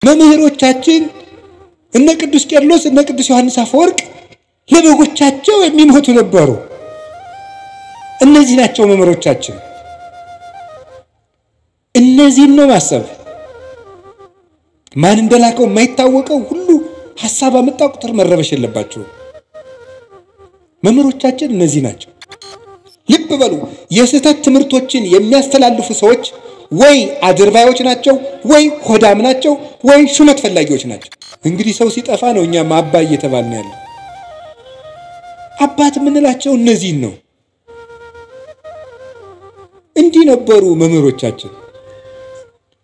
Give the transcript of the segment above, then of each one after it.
መምህሮቻችን እነ ቅዱስ ቄርሎስ እነ ቅዱስ ዮሐንስ አፈወርቅ ለበጎቻቸው የሚሞቱ ነበሩ። እነዚህ ናቸው መምህሮቻችን። እነዚህን ነው ማሰብ። ማን እንደላከው የማይታወቀው ሁሉ ሐሳብ አመጣ ቁጥር መረበሽ የለባቸው። መምህሮቻችን እነዚህ ናቸው። ልብ በሉ። የስተት ትምህርቶችን የሚያስተላልፉ ሰዎች ወይ አድርባዮች ናቸው፣ ወይ ሆዳም ናቸው፣ ወይ ሹመት ፈላጊዎች ናቸው። እንግዲህ ሰው ሲጠፋ ነው እኛም አባ እየተባልን ያለ። አባት የምንላቸው እነዚህን ነው። እንዲህ ነበሩ መምህሮቻችን።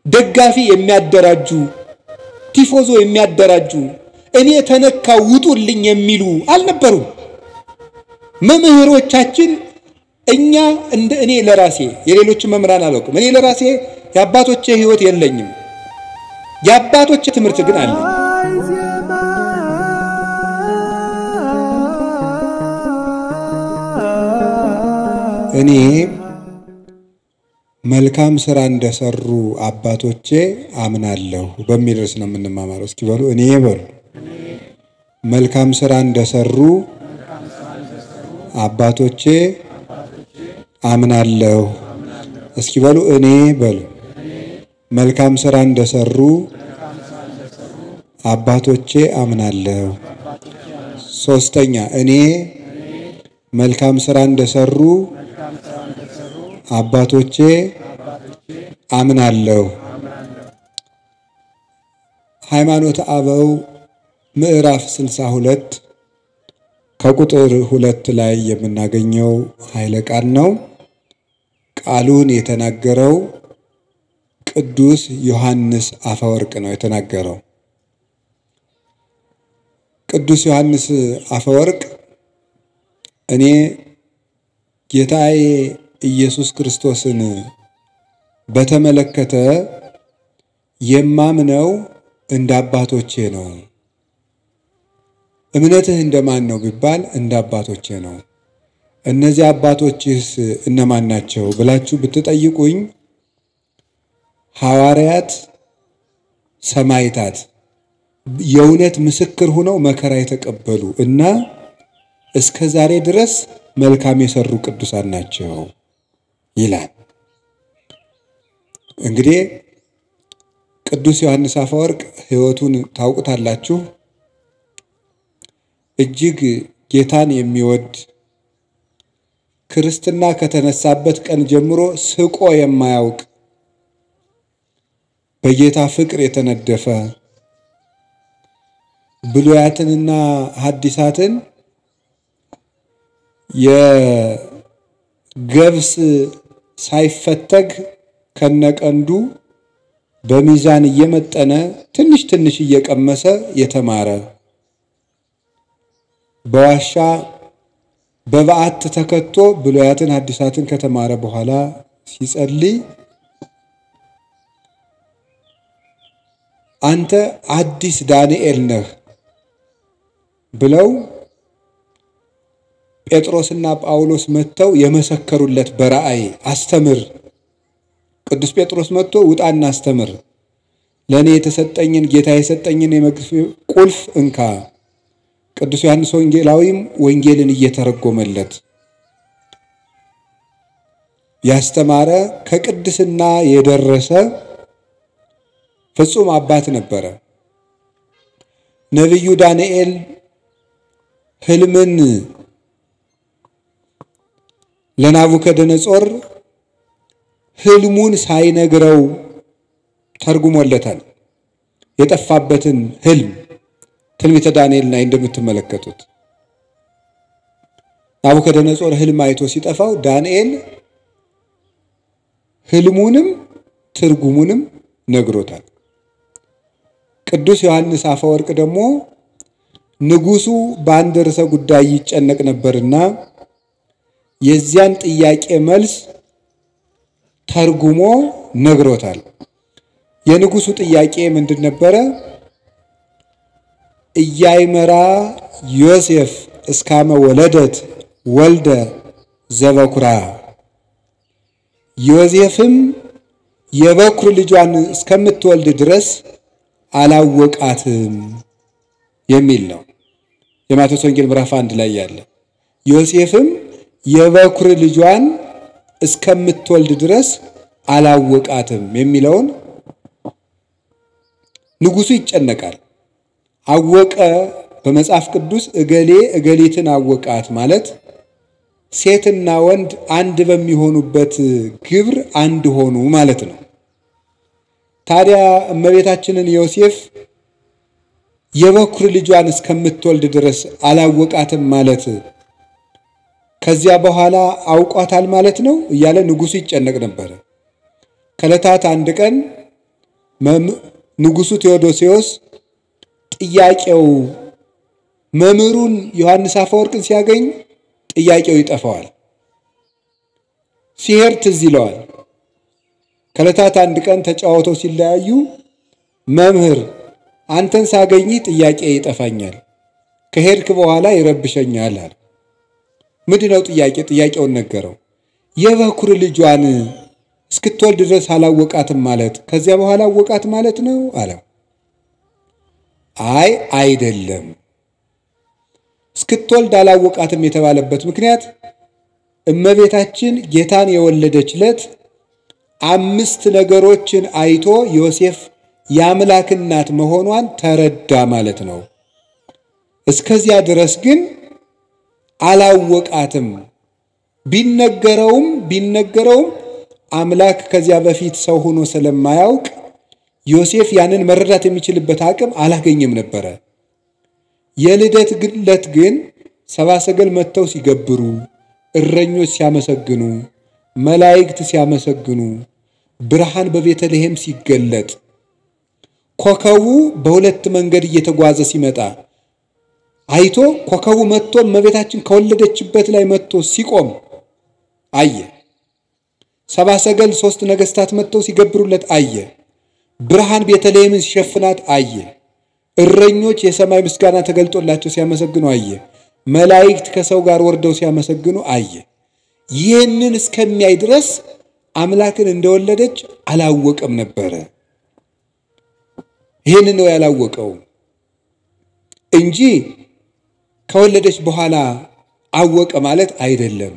ደጋፊ የሚያደራጁ፣ ቲፎዞ የሚያደራጁ፣ እኔ ተነካው ውጡልኝ የሚሉ አልነበሩም መምህሮቻችን። እኛ እንደ እኔ ለራሴ የሌሎች መምህራን አላውቅም። እኔ ለራሴ የአባቶቼ ሕይወት የለኝም፣ የአባቶቼ ትምህርት ግን አለ። እኔ መልካም ሥራ እንደሰሩ አባቶቼ አምናለሁ በሚል ርዕስ ነው የምንማማረው። እስኪ በሉ እኔ በሉ መልካም ሥራ እንደሰሩ አባቶቼ አምናለሁ። እስኪ በሉ እኔ በሉ መልካም ሥራ እንደሰሩ አባቶቼ አምናለሁ። ሶስተኛ እኔ መልካም ሥራ እንደሰሩ አባቶቼ አምናለሁ። ሃይማኖተ አበው ምዕራፍ 62 ከቁጥር 2 ላይ የምናገኘው ኃይለ ቃል ነው። ቃሉን የተናገረው ቅዱስ ዮሐንስ አፈወርቅ ነው የተናገረው። ቅዱስ ዮሐንስ አፈወርቅ እኔ ጌታዬ ኢየሱስ ክርስቶስን በተመለከተ የማምነው እንደ አባቶቼ ነው። እምነትህ እንደማን ነው ቢባል እንደ አባቶቼ ነው። እነዚህ አባቶችስ እነማን ናቸው ብላችሁ ብትጠይቁኝ ሐዋርያት፣ ሰማዕታት የእውነት ምስክር ሆነው መከራ የተቀበሉ እና እስከ ዛሬ ድረስ መልካም የሰሩ ቅዱሳን ናቸው ይላል። እንግዲህ ቅዱስ ዮሐንስ አፈወርቅ ሕይወቱን ታውቁታላችሁ። እጅግ ጌታን የሚወድ ክርስትና ከተነሳበት ቀን ጀምሮ ስቆ የማያውቅ በጌታ ፍቅር የተነደፈ ብሉያትንና ሐዲሳትን የገብስ ሳይፈተግ ከነቀንዱ በሚዛን እየመጠነ ትንሽ ትንሽ እየቀመሰ የተማረ በዋሻ በበዓት ተከቶ ብሉያትን ሐዲሳትን ከተማረ በኋላ ሲጸልይ አንተ አዲስ ዳንኤል ነህ ብለው ጴጥሮስና ጳውሎስ መጥተው የመሰከሩለት በራእይ አስተምር። ቅዱስ ጴጥሮስ መጥቶ ውጣና አስተምር፣ ለኔ የተሰጠኝን ጌታ የሰጠኝን የመግፍ ቁልፍ እንካ። ቅዱስ ዮሐንስ ወንጌላዊም ወንጌልን እየተረጎመለት ያስተማረ ከቅድስና የደረሰ ፍጹም አባት ነበረ። ነብዩ ዳንኤል ሕልምን ለናቡከደነጾር ሕልሙን ሳይነግረው ተርጉሞለታል። የጠፋበትን ሕልም ትንቢተ ዳንኤል ላይ እንደምትመለከቱት ናቡከደነጾር ሕልም አይቶ ሲጠፋው ዳንኤል ሕልሙንም ትርጉሙንም ነግሮታል። ቅዱስ ዮሐንስ አፈወርቅ ደግሞ ንጉሱ በአንድ ርዕሰ ጉዳይ ይጨነቅ ነበርና የዚያን ጥያቄ መልስ ተርጉሞ ነግሮታል። የንጉሱ ጥያቄ ምንድን ነበረ? ኢያይመራ ዮሴፍ እስካመ ወለደት ወልደ ዘበኩራ፣ ዮሴፍም የበኩር ልጇን እስከምትወልድ ድረስ አላወቃትም የሚል ነው። የማቴዎስ ወንጌል ምዕራፍ 1 ላይ ያለ ዮሴፍም የበኩር ልጇን እስከምትወልድ ድረስ አላወቃትም የሚለውን ንጉሱ ይጨነቃል። አወቀ በመጽሐፍ ቅዱስ እገሌ እገሊትን አወቃት ማለት ሴትና ወንድ አንድ በሚሆኑበት ግብር አንድ ሆኑ ማለት ነው። ታዲያ እመቤታችንን ዮሴፍ የበኩር ልጇን እስከምትወልድ ድረስ አላወቃትም ማለት ከዚያ በኋላ አውቋታል ማለት ነው እያለ ንጉሱ ይጨነቅ ነበር። ከዕለታት አንድ ቀን ንጉሱ ቴዎዶሲዮስ ጥያቄው መምህሩን ዮሐንስ አፈወርቅን ሲያገኝ ጥያቄው ይጠፋዋል። ሲሄድ ትዝ ይለዋል። ከዕለታት አንድ ቀን ተጫወተው ሲለያዩ መምህር አንተን ሳገኝ ጥያቄ ይጠፋኛል፣ ከሄድክ በኋላ ይረብሸኛል አለ። ምንድነው ጥያቄውን ነገረው። የበኩር ልጇን እስክትወልድ ድረስ አላወቃትም ማለት ከዚያ በኋላ አወቃት ማለት ነው አለው። አይ አይደለም፣ እስክትወልድ አላወቃትም የተባለበት ምክንያት እመቤታችን ጌታን የወለደች ዕለት 5 ነገሮችን አይቶ ዮሴፍ የአምላክ እናት መሆኗን ተረዳ ማለት ነው። እስከዚያ ድረስ ግን አላወቃትም። ቢነገረውም አምላክ ከዚያ በፊት ሰው ሆኖ ስለማያውቅ ዮሴፍ ያንን መረዳት የሚችልበት አቅም አላገኘም ነበር። የልደት ዕለት ግን ሰብአ ሰገል መጥተው ሲገብሩ፣ እረኞች ሲያመሰግኑ፣ መላእክት ሲያመሰግኑ፣ ብርሃን በቤተልሔም ሲገለጥ፣ ኮከቡ በሁለት መንገድ እየተጓዘ ሲመጣ አይቶ ኮከቡ መጥቶ እመቤታችን ከወለደችበት ላይ መጥቶ ሲቆም አየ። ሰብአ ሰገል 3 ነገስታት መጥተው ሲገብሩለት አየ። ብርሃን ቤተልሔምን ሲሸፍናት አየ። እረኞች የሰማይ ምስጋና ተገልጦላቸው ሲያመሰግኑ አየ። መላእክት ከሰው ጋር ወርደው ሲያመሰግኑ አየ። ይህንን እስከሚያይ ድረስ አምላክን እንደወለደች አላወቀም ነበር። ይህንን ነው ያላወቀው እንጂ ከወለደች በኋላ አወቀ ማለት አይደለም።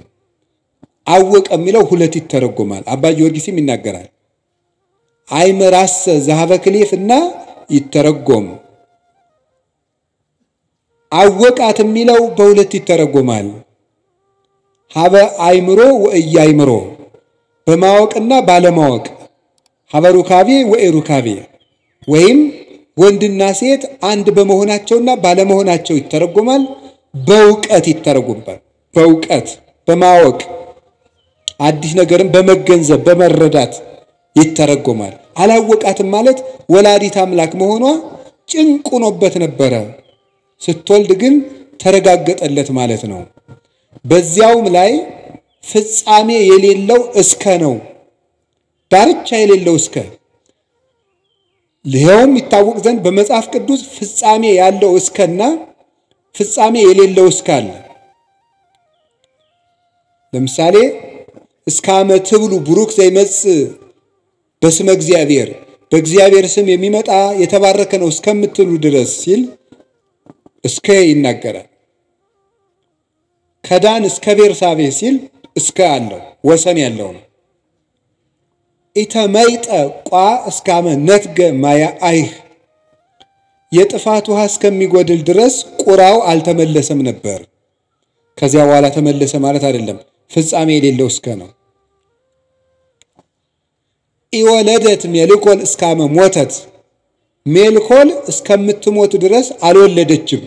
አወቀ የሚለው ሁለት ይተረጎማል። አባ ጊዮርጊስም ይናገራል። አይመራሰ ዘሀበ ክሌፍና ይተረጎም። አወቃት የሚለው በሁለት ይተረጎማል። ሀበ አይምሮ ወእያይምሮ፣ በማወቅና ባለማወቅ። ሀበ ሩካቤ ወኢሩካቤ፣ ወይም ወንድና ሴት አንድ በመሆናቸውና ባለመሆናቸው ይተረጎማል። በእውቀት ይተረጎማል። በእውቀት በማወቅ አዲስ ነገርን በመገንዘብ በመረዳት ይተረጎማል። አላወቃትም ማለት ወላዲት አምላክ መሆኗ ጭንቅ ሆኖበት ነበረ። ስትወልድ ግን ተረጋገጠለት ማለት ነው። በዚያውም ላይ ፍጻሜ የሌለው እስከ ነው። ዳርቻ የሌለው እስከ ይኸውም ይታወቅ ዘንድ በመጽሐፍ ቅዱስ ፍጻሜ ያለው እስከና ፍጻሜ የሌለው እስከ አለ። ለምሳሌ እስከ ዓመት ትብሉ ቡሩክ ዘይመጽእ በስመ እግዚአብሔር፣ በእግዚአብሔር ስም የሚመጣ የተባረከ ነው እስከምትሉ ድረስ ሲል እስከ ይናገራል። ከዳን እስከ ቤርሳቤ ሲል እስከ አለው ወሰን ያለው ነው። ኢተመይጠ ቋ እስከ ዓመ ነትገ ማያ አይህ፣ የጥፋት ውሃ እስከሚጎድል ድረስ ቁራው አልተመለሰም ነበር። ከዚያ በኋላ ተመለሰ ማለት አይደለም። ፍጻሜ የሌለው እስከ ነው። ኢወለደት ሜልኮል እስከ ዓመ ሞተት፣ ሜልኮል እስከምትሞት ድረስ አልወለደችም።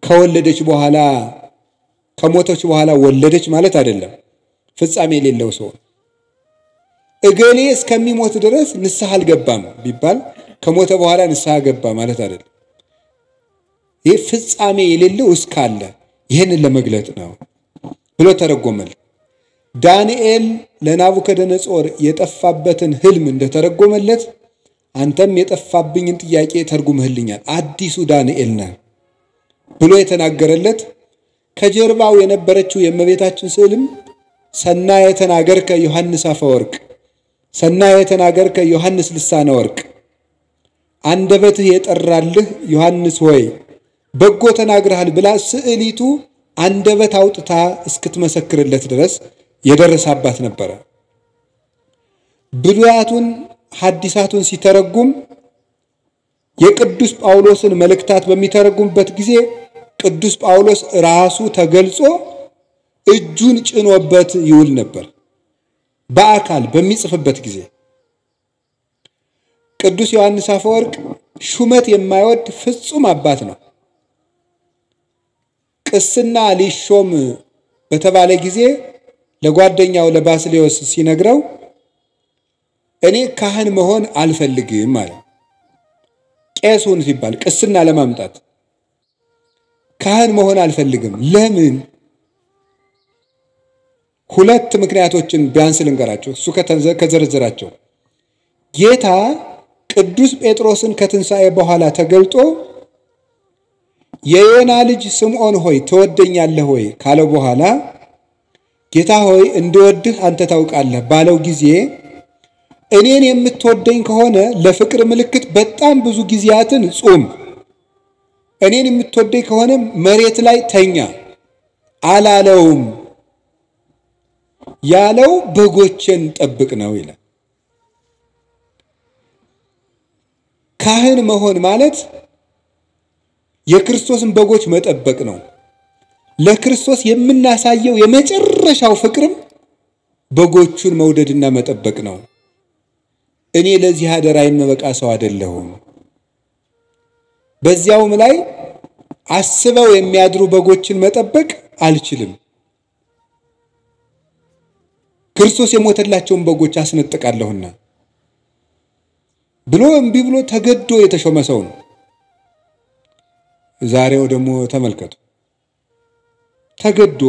ከወለደች በኋላ ከሞተች በኋላ ወለደች ማለት አይደለም። ፍጻሜ የሌለው ሰው እገሌ እስከሚሞት ድረስ ንስሐ አልገባም ቢባል ከሞተ በኋላ ንስሐ ገባ ማለት አይደለም። ይህ ፍጻሜ የሌለው እስካለ ይህንን ለመግለጥ ነው ብሎ ተረጎመል። ዳንኤል ለናቡከደነጾር የጠፋበትን ህልም እንደተረጎመለት አንተም የጠፋብኝን ጥያቄ ተርጉመህልኛል፣ አዲሱ ዳንኤል ነህ ብሎ የተናገረለት ከጀርባው የነበረችው የእመቤታችን ስዕልም ሰናየ ተናገርከ ዮሐንስ አፈወርቅ፣ ሰናየ ተናገርከ ዮሐንስ ልሳነ ወርቅ፣ አንደበትህ የጠራልህ ዮሐንስ ሆይ በጎ ተናግረሃል ብላ ስዕሊቱ አንደበት አውጥታ እስክትመሰክርለት ድረስ የደረሰባት ነበር። ብሉያቱን ሐዲሳቱን ሲተረጉም የቅዱስ ጳውሎስን መልእክታት በሚተረጉምበት ጊዜ ቅዱስ ጳውሎስ ራሱ ተገልጾ እጁን ጭኖበት ይውል ነበር በአካል በሚጽፍበት ጊዜ። ቅዱስ ዮሐንስ አፈወርቅ ሹመት የማይወድ ፍጹም አባት ነው። ቅስና ሊሾም በተባለ ጊዜ ለጓደኛው ለባስልዮስ ሲነግረው እኔ ካህን መሆን አልፈልግም ማለት ቄሱን ሲባል ቅስና ለማምጣት ካህን መሆን አልፈልግም። ለምን? ሁለት ምክንያቶችን ቢያንስ ልንገራቸው እሱ ከዘረዘራቸው። ጌታ ቅዱስ ጴጥሮስን ከትንሣኤ በኋላ ተገልጦ የዮና ልጅ ስምዖን ሆይ ትወደኛለህ ሆይ ካለው በኋላ ጌታ ሆይ እንድወድህ አንተ ታውቃለህ ባለው ጊዜ እኔን የምትወደኝ ከሆነ ለፍቅር ምልክት በጣም ብዙ ጊዜያትን ጾም፣ እኔን የምትወደኝ ከሆነ መሬት ላይ ተኛ አላለውም። ያለው በጎችን ጠብቅ ነው ይላል። ካህን መሆን ማለት የክርስቶስን በጎች መጠበቅ ነው። ለክርስቶስ የምናሳየው የመጨረሻው ፍቅርም በጎቹን መውደድና መጠበቅ ነው። እኔ ለዚህ አደራ የምበቃ ሰው አይደለሁም። በዚያውም ላይ አስበው የሚያድሩ በጎችን መጠበቅ አልችልም። ክርስቶስ የሞተላቸውን በጎች አስነጥቃለሁና ብሎ እምቢ ብሎ ተገዶ የተሾመ ሰው ነው። ዛሬው ደግሞ ተመልከቱ፣ ተገዶ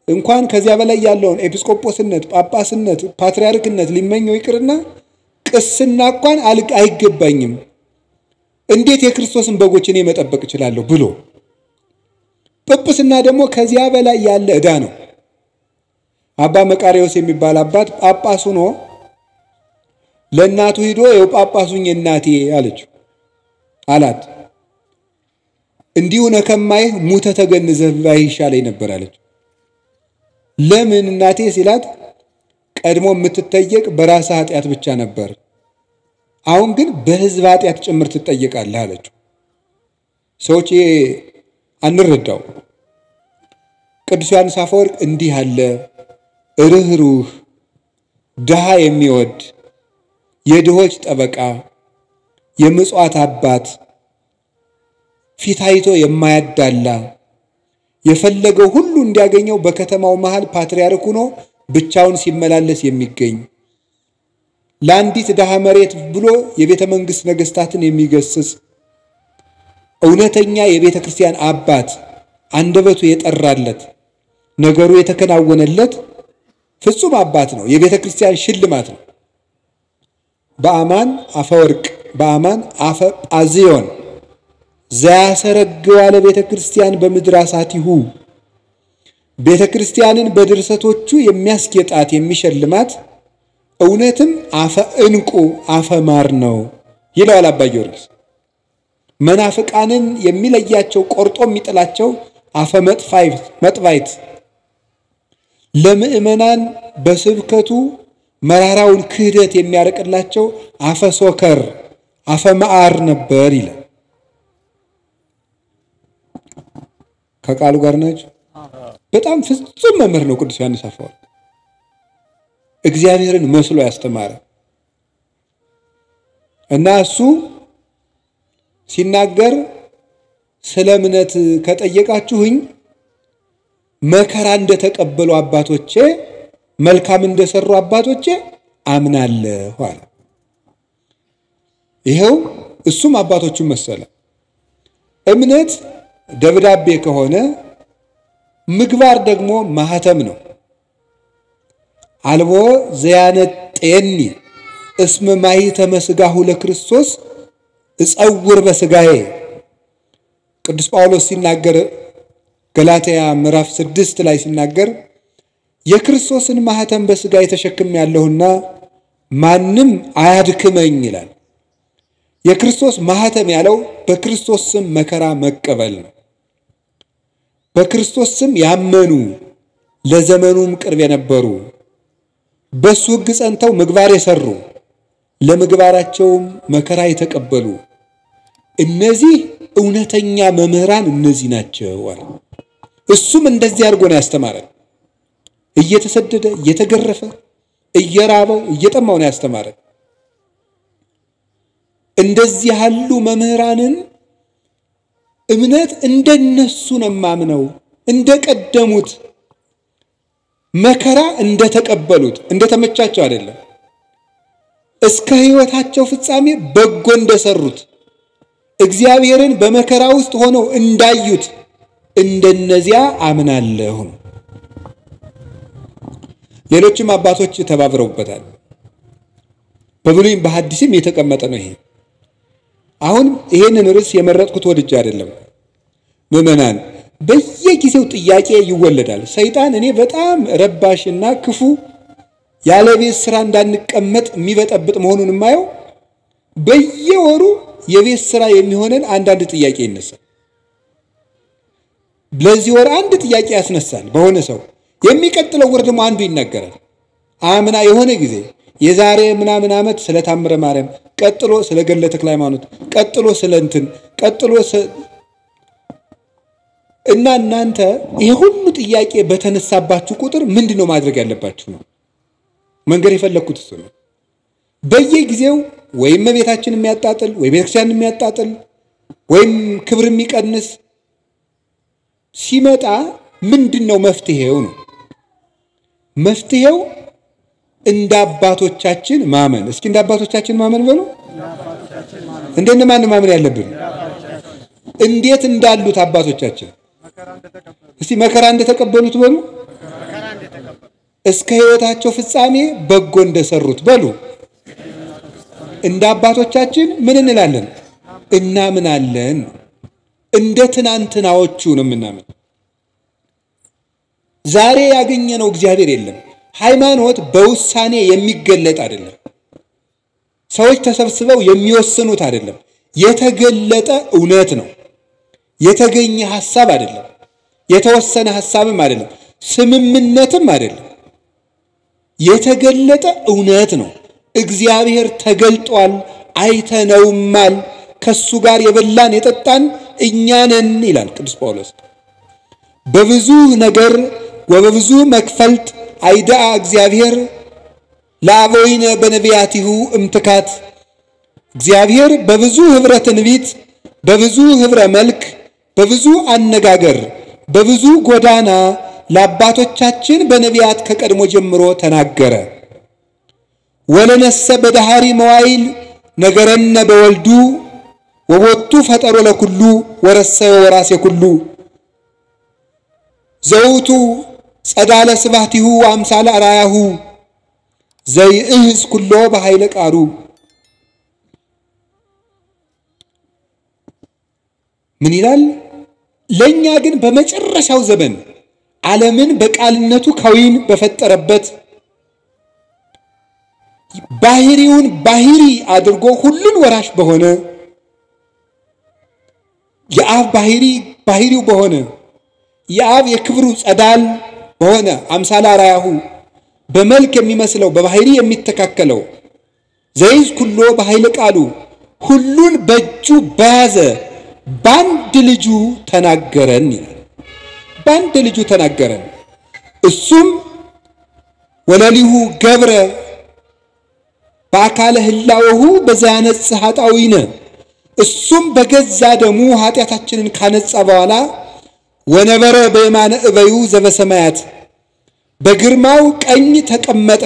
እንኳን ከዚያ በላይ ያለውን ኤጲስቆጶስነት፣ ጳጳስነት፣ ፓትርያርክነት ሊመኘው ይቅርና ቅስና እንኳን አይገባኝም፣ እንዴት የክርስቶስን በጎች እኔ መጠበቅ እችላለሁ ብሎ ጵጵስና ደግሞ ከዚያ በላይ ያለ ዕዳ ነው። አባ መቃርዮስ የሚባል አባት ጳጳስ ሆኖ ለእናቱ ሂዶ የው ጳጳሱኝ እናቴ አላት። እንዲሁ ነከማይህ ሙተ ተገንዘህ ይሻለኝ ነበር አለች። ለምን እናቴ ሲላት ቀድሞ የምትጠየቅ በራስ ኃጢአት ብቻ ነበር፣ አሁን ግን በሕዝብ ኃጢአት ጭምር ትጠየቃለህ አለችው። ሰዎች አንረዳው። ቅዱስ ዮሐንስ አፈወርቅ እንዲህ አለ ርኅሩህ፣ ድሃ የሚወድ የድሆች ጠበቃ፣ የምጽዋት አባት፣ ፊት አይቶ የማያዳላ የፈለገው ሁሉ እንዲያገኘው በከተማው መሃል ፓትርያርክ ሆኖ ብቻውን ሲመላለስ የሚገኝ ለአንዲት ድሃ መሬት ብሎ የቤተ መንግሥት ነገሥታትን የሚገስጽ እውነተኛ የቤተ ክርስቲያን አባት፣ አንደበቱ የጠራለት ነገሩ የተከናወነለት ፍጹም አባት ነው። የቤተ ክርስቲያን ሽልማት ነው። በአማን አፈወርቅ በአማን አፈ ጳዝዮን ዘያሰረግዋ ለቤተ ክርስቲያን በምድር አሳቲሁ ቤተ ክርስቲያንን በድርሰቶቹ የሚያስጌጣት የሚሸልማት እውነትም አፈ እንቁ አፈ ማር ነው ይለዋል አባ ጊዮርጊስ። መናፍቃንን የሚለያቸው ቆርጦ የሚጥላቸው አፈ መጥፋይት ለምእመናን በስብከቱ መራራውን ክህደት የሚያርቅላቸው አፈ ሶከር አፈ መዓር ነበር ይላል። ከቃሉ ጋር ናቸው። በጣም ፍጹም መምህር ነው ቅዱስ ዮሐንስ አፈወርቅ። እግዚአብሔርን መስሎ ያስተማረ እና እሱ ሲናገር ስለ እምነት ከጠየቃችሁኝ መከራ እንደተቀበሉ አባቶቼ መልካም እንደሰሩ አባቶቼ አምናለሁ አለ። ይሄው እሱም አባቶቹን መሰለ። እምነት ደብዳቤ ከሆነ ምግባር ደግሞ ማህተም ነው። አልቦ ዘያነጤኒ እስመ ማኅተመ ሥጋሁ ለክርስቶስ እጸውር በሥጋዬ ቅዱስ ጳውሎስ ሲናገር ገላትያ ምዕራፍ 6 ላይ ሲናገር የክርስቶስን ማህተም በሥጋ የተሸክም ያለሁና ማንም አያድክመኝ ይላል። የክርስቶስ ማህተም ያለው በክርስቶስ ስም መከራ መቀበል ነው። በክርስቶስ ስም ያመኑ ለዘመኑም ቅርብ የነበሩ በሱ ሕግ ጸንተው ምግባር የሰሩ ለምግባራቸውም መከራ የተቀበሉ እነዚህ እውነተኛ መምህራን እነዚህ ናቸው አለ። እሱም እንደዚህ አድርጎ ነው ያስተማረን። እየተሰደደ እየተገረፈ እየራበው እየጠማው ነው ያስተማረን። እንደዚህ ያሉ መምህራንን እምነት እንደነሱ ነው ማምነው እንደቀደሙት መከራ እንደተቀበሉት እንደተመቻቸው አይደለም እስከ ሕይወታቸው ፍጻሜ በጎ እንደሰሩት እግዚአብሔርን በመከራ ውስጥ ሆነው እንዳዩት እንደነዚያ አምናለሁ። ሌሎችም አባቶች ተባብረውበታል። በብሉይም በሐዲስም የተቀመጠ ነው ይሄ። አሁን ይሄንን ርዕስ የመረጥኩት ወድጄ አይደለም። ምዕመናን በየጊዜው ጥያቄ ይወለዳል። ሰይጣን እኔ በጣም ረባሽና ክፉ ያለ ቤት ስራ እንዳንቀመጥ የሚበጠብጥ መሆኑን የማየው በየወሩ የቤት ስራ የሚሆነን አንዳንድ ጥያቄ ይነሳል። ለዚህ ወር አንድ ጥያቄ ያስነሳል በሆነ ሰው የሚቀጥለው ወር ደግሞ አንዱ ይናገራል። አምና የሆነ ጊዜ የዛሬ ምናምን ዓመት ስለ ታምረ ማርያም ቀጥሎ ስለ ገድለ ተክለ ሃይማኖት ቀጥሎ ስለ እንትን ቀጥሎ እና እናንተ ይሄ ሁሉ ጥያቄ በተነሳባችሁ ቁጥር ምንድነው ማድረግ ያለባችሁ ነው መንገር የፈለኩት እሱ ነው። በየጊዜው ወይም ቤታችን የሚያጣጥል ወይ ቤተክርስቲያን የሚያጣጥል ወይም ክብር የሚቀንስ ሲመጣ ምንድነው መፍትሄው ነው? መፍትሄው እንደ አባቶቻችን ማመን። እስኪ እንደ አባቶቻችን ማመን በሉ። እንደነማን ማመን ያለብን? እንዴት እንዳሉት አባቶቻችን እስቲ መከራ እንደተቀበሉት በሉ። እስከ ሕይወታቸው ፍጻሜ በጎ እንደሰሩት በሉ። እንደ አባቶቻችን ምን እንላለን? እናምናለን። እንደ ትናንትናዎቹ ነው የምናምን። ዛሬ ያገኘነው እግዚአብሔር የለም። ሃይማኖት በውሳኔ የሚገለጥ አይደለም። ሰዎች ተሰብስበው የሚወስኑት አይደለም። የተገለጠ እውነት ነው። የተገኘ ሐሳብ አይደለም። የተወሰነ ሐሳብም አይደለም። ስምምነትም አይደለም። የተገለጠ እውነት ነው። እግዚአብሔር ተገልጧል፣ አይተነውማል። ከሱ ጋር የበላን የጠጣን እኛ ነን ይላል ቅዱስ ጳውሎስ። በብዙ ነገር ወበብዙ መክፈልት አይዳአ እግዚአብሔር ለአበዊነ በነቢያቲሁ እምትካት። እግዚአብሔር በብዙ ህብረ ትንቢት በብዙ ህብረ መልክ በብዙ አነጋገር በብዙ ጎዳና ለአባቶቻችን በነቢያት ከቀድሞ ጀምሮ ተናገረ። ወለነሰ በዳሃሪ መዋይል ነገረነ በወልዱ ወቦቱ ፈጠሮ ለኩሉ ወረሰዮ ወራሴ ኩሉ ዘውቱ ጸዳለ ስባቲሁ አምሳለ አራያሁ ዘይእህዝ ኩሎ በኃይለ ቃሉ። ምን ይላል? ለኛ ግን በመጨረሻው ዘመን ዓለምን በቃልነቱ ከዊን በፈጠረበት ባህሪውን ባህሪ አድርጎ ሁሉን ወራሽ በሆነ የአብ ባህሪው በሆነ የአብ የክብሩ ጸዳል በሆነ አምሳለ አራያሁ በመልክ የሚመስለው በባህሪ የሚተካከለው ዘይዝ ኩሎ በኃይለ ቃሉ ሁሉን በእጁ በያዘ በአንድ ልጁ ተናገረን ይላል። በአንድ ልጁ ተናገረን። እሱም ወለሊሁ ገብረ በአካለ ህላወሁ በዛነጽ ኃጣዊነ። እሱም በገዛ ደሙ ኃጢአታችንን ካነጻ በኋላ ወነበረ በየማነ እበዩ ዘበሰማያት በግርማው ቀኝ ተቀመጠ።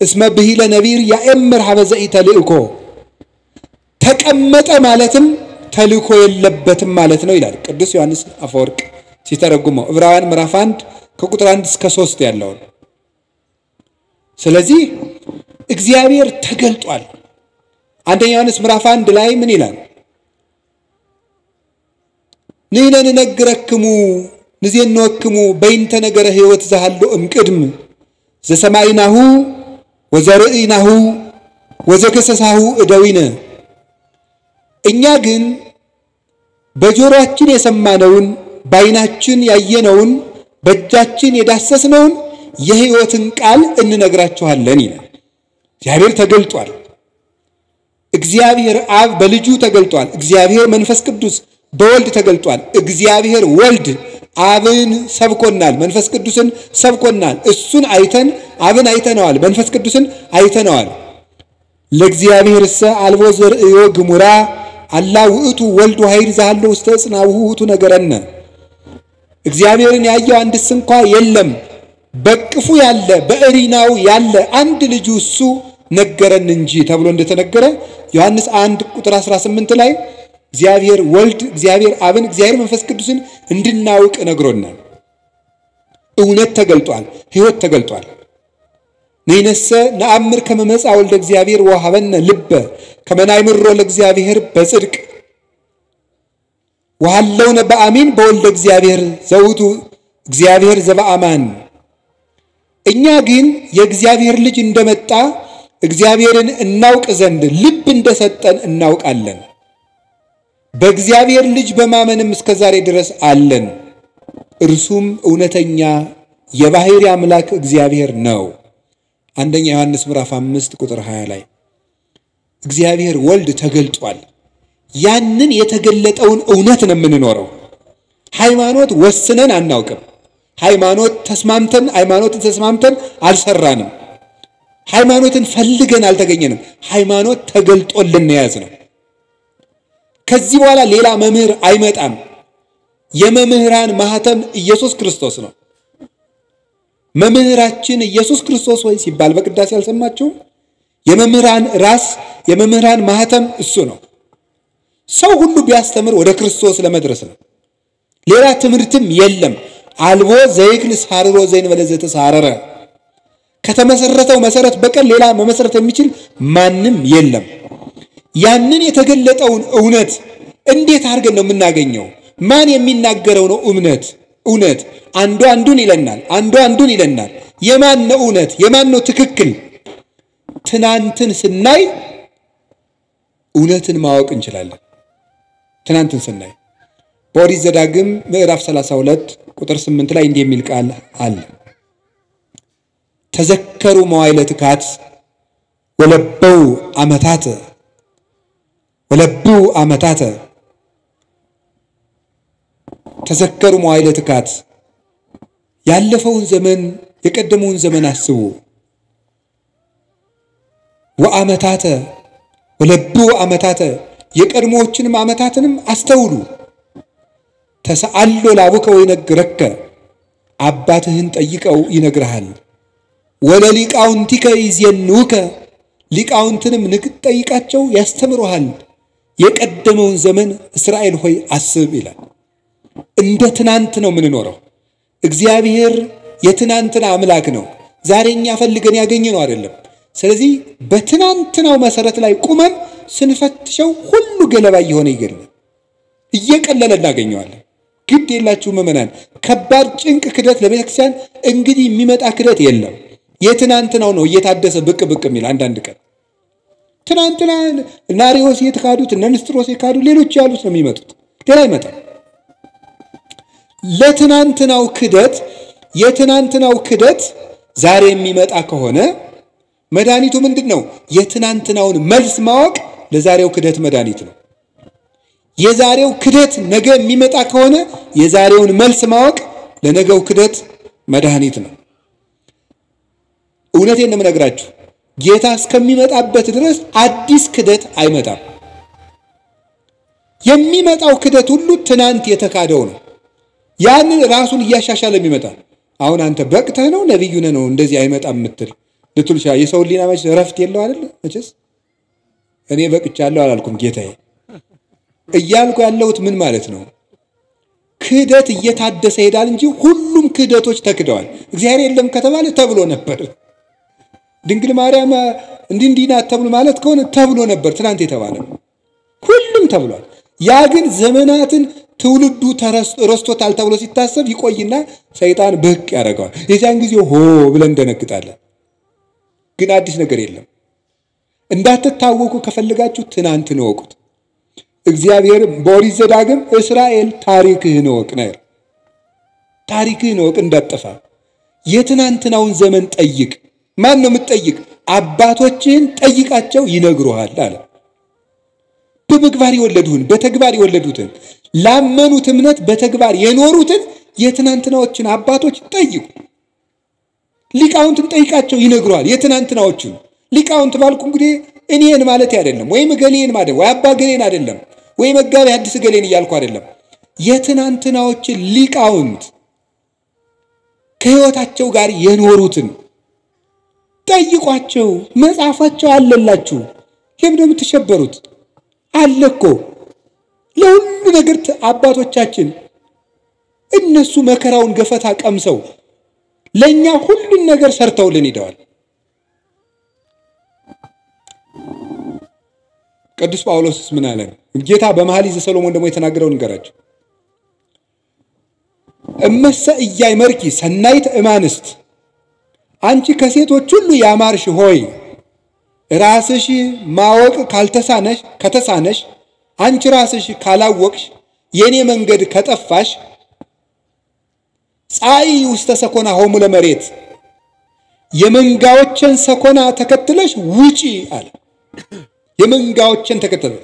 እስመ ብሂለ ነቢር ያእምር ሀበ ዘኢተልእኮ። ተቀመጠ ማለትም ተልእኮ የለበትም ማለት ነው ይላል ቅዱስ ዮሐንስ አፈወርቅ ሲተረጉመው ዕብራውያን ምዕራፍ 1 ከቁጥር 1 እስከ 3 ያለውን። ስለዚህ እግዚአብሔር ተገልጧል። አንደኛ ዮሐንስ ምዕራፍ 1 ላይ ምን ይላል? ንሕነ ንነግረክሙ ንዜንወክሙ በይንተ ነገረ ሕይወት ዘሃሎ እምቅድም ዘሰማይናሁ ወዘርእይናሁ ወዘገሰሳሁ እደዊነ። እኛ ግን በጆሮአችን የሰማነውን በዓይናችን ያየነውን በእጃችን የዳሰስነውን የሕይወትን ቃል እንነግራችኋለን ይላል። እግዚአብሔር ተገልጧል። እግዚአብሔር አብ በልጁ ተገልጧል። እግዚአብሔር መንፈስ ቅዱስ በወልድ ተገልጧል። እግዚአብሔር ወልድ አብን ሰብኮናል፣ መንፈስ ቅዱስን ሰብኮናል። እሱን አይተን አብን አይተነዋል፣ መንፈስ ቅዱስን አይተነዋል። ለእግዚአብሔርሰ አልቦ ዘርእዮ ግሙራ አላ ውእቱ ወልድ ኃይል ዘሃለው ውስተ ጽናውሁ ውእቱ ነገረነ። እግዚአብሔርን ያየው አንድስ እንኳ የለም፣ በቅፉ ያለ በእሪናው ያለ አንድ ልጁ እሱ ነገረን እንጂ ተብሎ እንደተነገረ ዮሐንስ 1 ቁጥር 18 ላይ እግዚአብሔር ወልድ እግዚአብሔር አብን እግዚአብሔር መንፈስ ቅዱስን እንድናውቅ ነግሮናል። እውነት ተገልጧል፣ ሕይወት ተገልጧል። ነይነሰ ነአምር ከመ መጽአ ወልደ እግዚአብሔር ወሀበነ ልበ ከመ ናይምሮ ለእግዚአብሔር በጽድቅ ወሃለውነ በአሚን በወልደ እግዚአብሔር ዘውቱ እግዚአብሔር ዘበአማን። እኛ ግን የእግዚአብሔር ልጅ እንደመጣ እግዚአብሔርን እናውቅ ዘንድ ልብ እንደሰጠን እናውቃለን። በእግዚአብሔር ልጅ በማመንም እስከዛሬ ድረስ አለን። እርሱም እውነተኛ የባሕርይ አምላክ እግዚአብሔር ነው። አንደኛ ዮሐንስ ምዕራፍ 5 ቁጥር 20 ላይ እግዚአብሔር ወልድ ተገልጧል። ያንን የተገለጠውን እውነት ነው የምንኖረው። ሃይማኖት ወስነን አናውቅም። ሃይማኖትን ተስማምተን አልሰራንም። ሃይማኖትን ፈልገን አልተገኘንም። ሃይማኖት ተገልጦልን ያዝ ነው። ከዚህ በኋላ ሌላ መምህር አይመጣም። የመምህራን ማህተም ኢየሱስ ክርስቶስ ነው። መምህራችን ኢየሱስ ክርስቶስ ሆይ ሲባል በቅዳሴ አልሰማችሁም? የመምህራን ራስ የመምህራን ማህተም እሱ ነው። ሰው ሁሉ ቢያስተምር ወደ ክርስቶስ ለመድረስ ነው። ሌላ ትምህርትም የለም። አልቦ ዘይክል ሳርሮ ዘይንበለ ዘተሳረረ ከተመሰረተው መሰረት በቀር ሌላ መመሰረት የሚችል ማንም የለም። ያንን የተገለጠውን እውነት እንዴት አድርገን ነው የምናገኘው? ማን የሚናገረው ነው እውነት? አንዱ አንዱን ይለናል። የማን ነው እውነት? የማን ነው ትክክል? ትናንትን ስናይ እውነትን ማወቅ እንችላለን። ትናንትን ስናይ በኦሪት ዘዳግም ምዕራፍ 32 ቁጥር 8 ላይ እንዲህ የሚል ቃል አለ። ተዘከሩ መዋዕለ ትካት ወለበው ዓመታተ ተዘከሩ መዋዕለ ትካት፣ ያለፈውን ዘመን የቀደመውን ዘመን አስቡ። ወዓመታተ ወለበው ዓመታተ፣ የቀድሞዎችንም ዓመታትንም አስተውሉ። ተሰአሎ ላቡከ ወይነግረከ፣ አባትህን ጠይቀው ይነግርሃል። ወለሊቃውንቲከ ይዜንውከ፣ ሊቃውንትንም ጠይቃቸው ያስተምሩሃል። የቀደመውን ዘመን እስራኤል ሆይ አስብ ይላል። እንደ ትናንት ነው የምንኖረው። እግዚአብሔር የትናንትና አምላክ ነው። ዛሬኛ ፈልገን ያገኘነው አይደለም። ስለዚህ በትናንትናው መሰረት ላይ ቁመን ስንፈትሸው ሁሉ ገለባ እየሆነ ይገኛል፣ እየቀለለ እናገኘዋለን። ግድ የላችሁ ምእመናን፣ ከባድ ጭንቅ ክደት ለቤተክርስቲያን እንግዲህ የሚመጣ ክደት የለም። የትናንትናው ነው እየታደሰ ብቅ የሚል አንዳንድ ቀን ትናንትና ናሪዎስ የተካዱት እነ ንስጥሮስ የካዱ ሌሎች ያሉት ነው የሚመጡት፣ ሌላ አይመጣም። ለትናንትናው ክደት የትናንትናው ክደት ዛሬ የሚመጣ ከሆነ መድኃኒቱ ምንድን ነው? የትናንትናውን መልስ ማወቅ ለዛሬው ክደት መድኃኒት ነው። የዛሬው ክደት ነገ የሚመጣ ከሆነ የዛሬውን መልስ ማወቅ ለነገው ክደት መድኃኒት ነው። እውነቴን ነው የምነግራችሁ፣ ጌታ እስከሚመጣበት ድረስ አዲስ ክደት አይመጣም። የሚመጣው ክደት ሁሉ ትናንት የተካደው ነው። ያንን ራሱን እያሻሻለ የሚመጣ አሁን አንተ በቅተህ ነው ነብዩ ነው እንደዚህ አይመጣም ምትል ልትልሻ የሰው ሊና መች ረፍት የለው አይደል? መቼስ እኔ በቅቻለሁ አላልኩም ጌታዬ እያልኩ ያለሁት ምን ማለት ነው? ክደት እየታደሰ ሄዳል እንጂ ሁሉም ክደቶች ተክደዋል። እግዚአብሔር የለም ከተባለ ተብሎ ነበር። ድንግል ማርያም እንዲና ተብሎ ማለት ከሆነ ተብሎ ነበር። ትናንት የተባለ ሁሉም ተብሏል። ያ ግን ዘመናትን ትውልዱ ረስቶታል ተብሎ ሲታሰብ ይቆይና ሰይጣን ብቅ ያደርገዋል። የዛን ጊዜ ሆ ብለን እንደነግጣለን። ግን አዲስ ነገር የለም። እንዳትታወቁ ከፈልጋችሁ ትናንትን ወቁት። እግዚአብሔር በኦሪት ዘዳግም እስራኤል ታሪክህን እወቅ ነው። ታሪክህን እወቅ እንዳትጠፋ። የትናንትናውን ዘመን ጠይቅ። ማን ነው የምትጠይቅ? አባቶችህን ጠይቃቸው ይነግሩሃል አለ። በምግባር የወለዱህን በተግባር የወለዱትን ላመኑት እምነት በተግባር የኖሩትን የትናንትናዎችን አባቶች ጠይቁ። ሊቃውንትን ጠይቃቸው ይነግሩሃል። የትናንትናዎችን ሊቃውንት ባልኩ እንግዲህ እኔን ማለት አይደለም፣ ወይ ገሌን ማለት ወይ አባ ገሌን አይደለም፣ ወይ መጋቢ ሐዲስ ገሌን እያልኩ አይደለም። የትናንትናዎችን ሊቃውንት ከሕይወታቸው ጋር የኖሩትን ጠይቋቸው። መጽሐፋቸው አለላችሁ። ለምን ነው የምትሸበሩት? አለኮ ለሁሉ ነገር አባቶቻችን እነሱ መከራውን ገፈታ ቀምሰው ለኛ ሁሉን ነገር ሰርተውልን ሄደዋል። ቅዱስ ጳውሎስስ ምን አለ? ጌታ በመኃልየ ዘሰሎሞን ደግሞ የተናገረው ንገራችሁ። እመሰ ኢያእመርኪ ሰናይተ እማንስት፣ አንቺ ከሴቶች ሁሉ ያማርሽ ሆይ ራስሽ ማወቅ ከተሳነሽ አንቺ ራስሽ ካላወቅሽ የኔ መንገድ ከጠፋሽ ጻኢ ውስተ ሰኮና ሆሙ ለመሬት፣ የመንጋዎችን ሰኮና ተከትለሽ ውጪ አለ። የመንጋዎችን ተከተለ።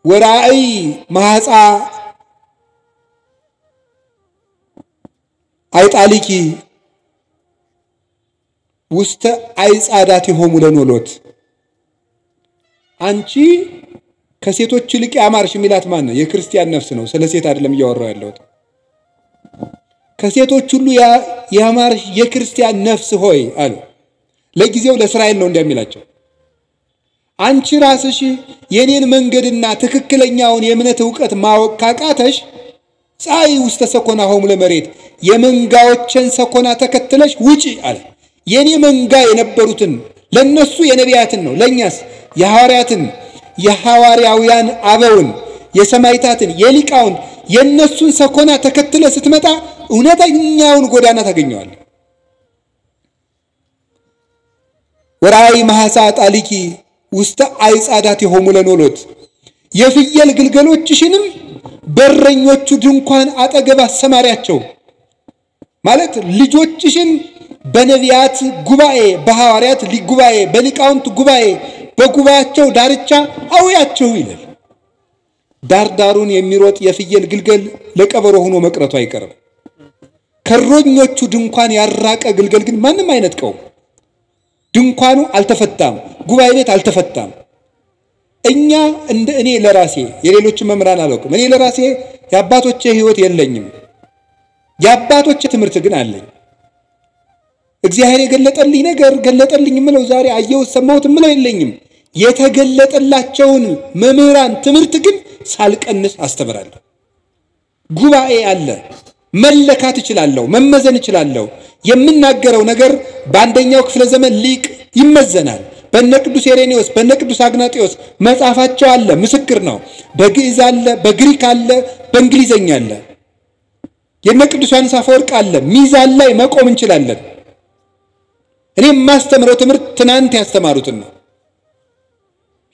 ወራእይ ማህፃ አይጣሊኪ ውስተ አይጻዳት ሆሙ ለኖሎት፣ አንቺ ከሴቶች ይልቅ ያማርሽ ሚላት ማን ነው? የክርስቲያን ነፍስ ነው። ስለ ሴት አይደለም እያወራው ያለሁት። ከሴቶች ሁሉ ያማርሽ የክርስቲያን ነፍስ ሆይ አለ። ለጊዜው ለእስራኤል ነው እንደሚላቸው። አንቺ ራስሽ የኔን መንገድና ትክክለኛውን የእምነት ዕውቀት ማወቅ ካቃተሽ ጻኢ ውስተ ሰኮና ሆሙ ለመሬት፣ የመንጋዎችን ሰኮና ተከትለሽ ውጪ አለ። የኔ መንጋ የነበሩትን ለነሱ የነቢያትን ነው፣ ለኛስ የሐዋርያትን የሐዋርያውያን አበውን የሰማይታትን የሊቃውን የነሱን ሰኮና ተከትለ ስትመጣ እውነተኛውን ጎዳና ታገኘዋለህ። ወራይ ማሐሳ ጣሊኪ ውስተ አይጻዳት ሆሙ ለኖሎት፣ የፍየል ግልገሎችሽንም በረኞቹ ድንኳን አጠገብ አሰማሪያቸው ማለት ልጆችሽን በነቢያት ጉባኤ በሐዋርያት ጉባኤ በሊቃውንት ጉባኤ በጉባኤያቸው ዳርቻ አውያቸው ይላል። ዳርዳሩን የሚሮጥ የፍየል ግልገል ለቀበሮ ሆኖ መቅረቱ አይቀርም። ከሮኞቹ ድንኳን ያራቀ ግልገል ግን ማንም አይነጥቀው። ድንኳኑ አልተፈታም፣ ጉባኤ ቤት አልተፈታም። እኔ ለራሴ የሌሎች መምራን አላውቅም። እኔ ለራሴ የአባቶቼ ሕይወት የለኝም፣ የአባቶቼ ትምህርት ግን አለኝ። እግዚአብሔር የገለጠልኝ ነገር ገለጠልኝ ምለው ዛሬ አየሁት ሰማሁት ምለው የለኝም። የተገለጠላቸውን መምህራን ትምህርት ግን ሳልቀንስ አስተምራለሁ። ጉባኤ አለ፣ መለካት እችላለሁ፣ መመዘን እችላለሁ። የምናገረው ነገር በአንደኛው ክፍለ ዘመን ሊቅ ይመዘናል። በነ ቅዱስ ኢሬኔዎስ በነ ቅዱስ አግናጢዮስ መጽሐፋቸው አለ፣ ምስክር ነው። በግዕዝ አለ፣ በግሪክ አለ፣ በእንግሊዘኛ አለ። የነ ቅዱስ ዮሐንስ አፈወርቅ አለ። ሚዛን ላይ መቆም እንችላለን። እኔ የማስተምረው ትምህርት ትናንት ያስተማሩትን ነው።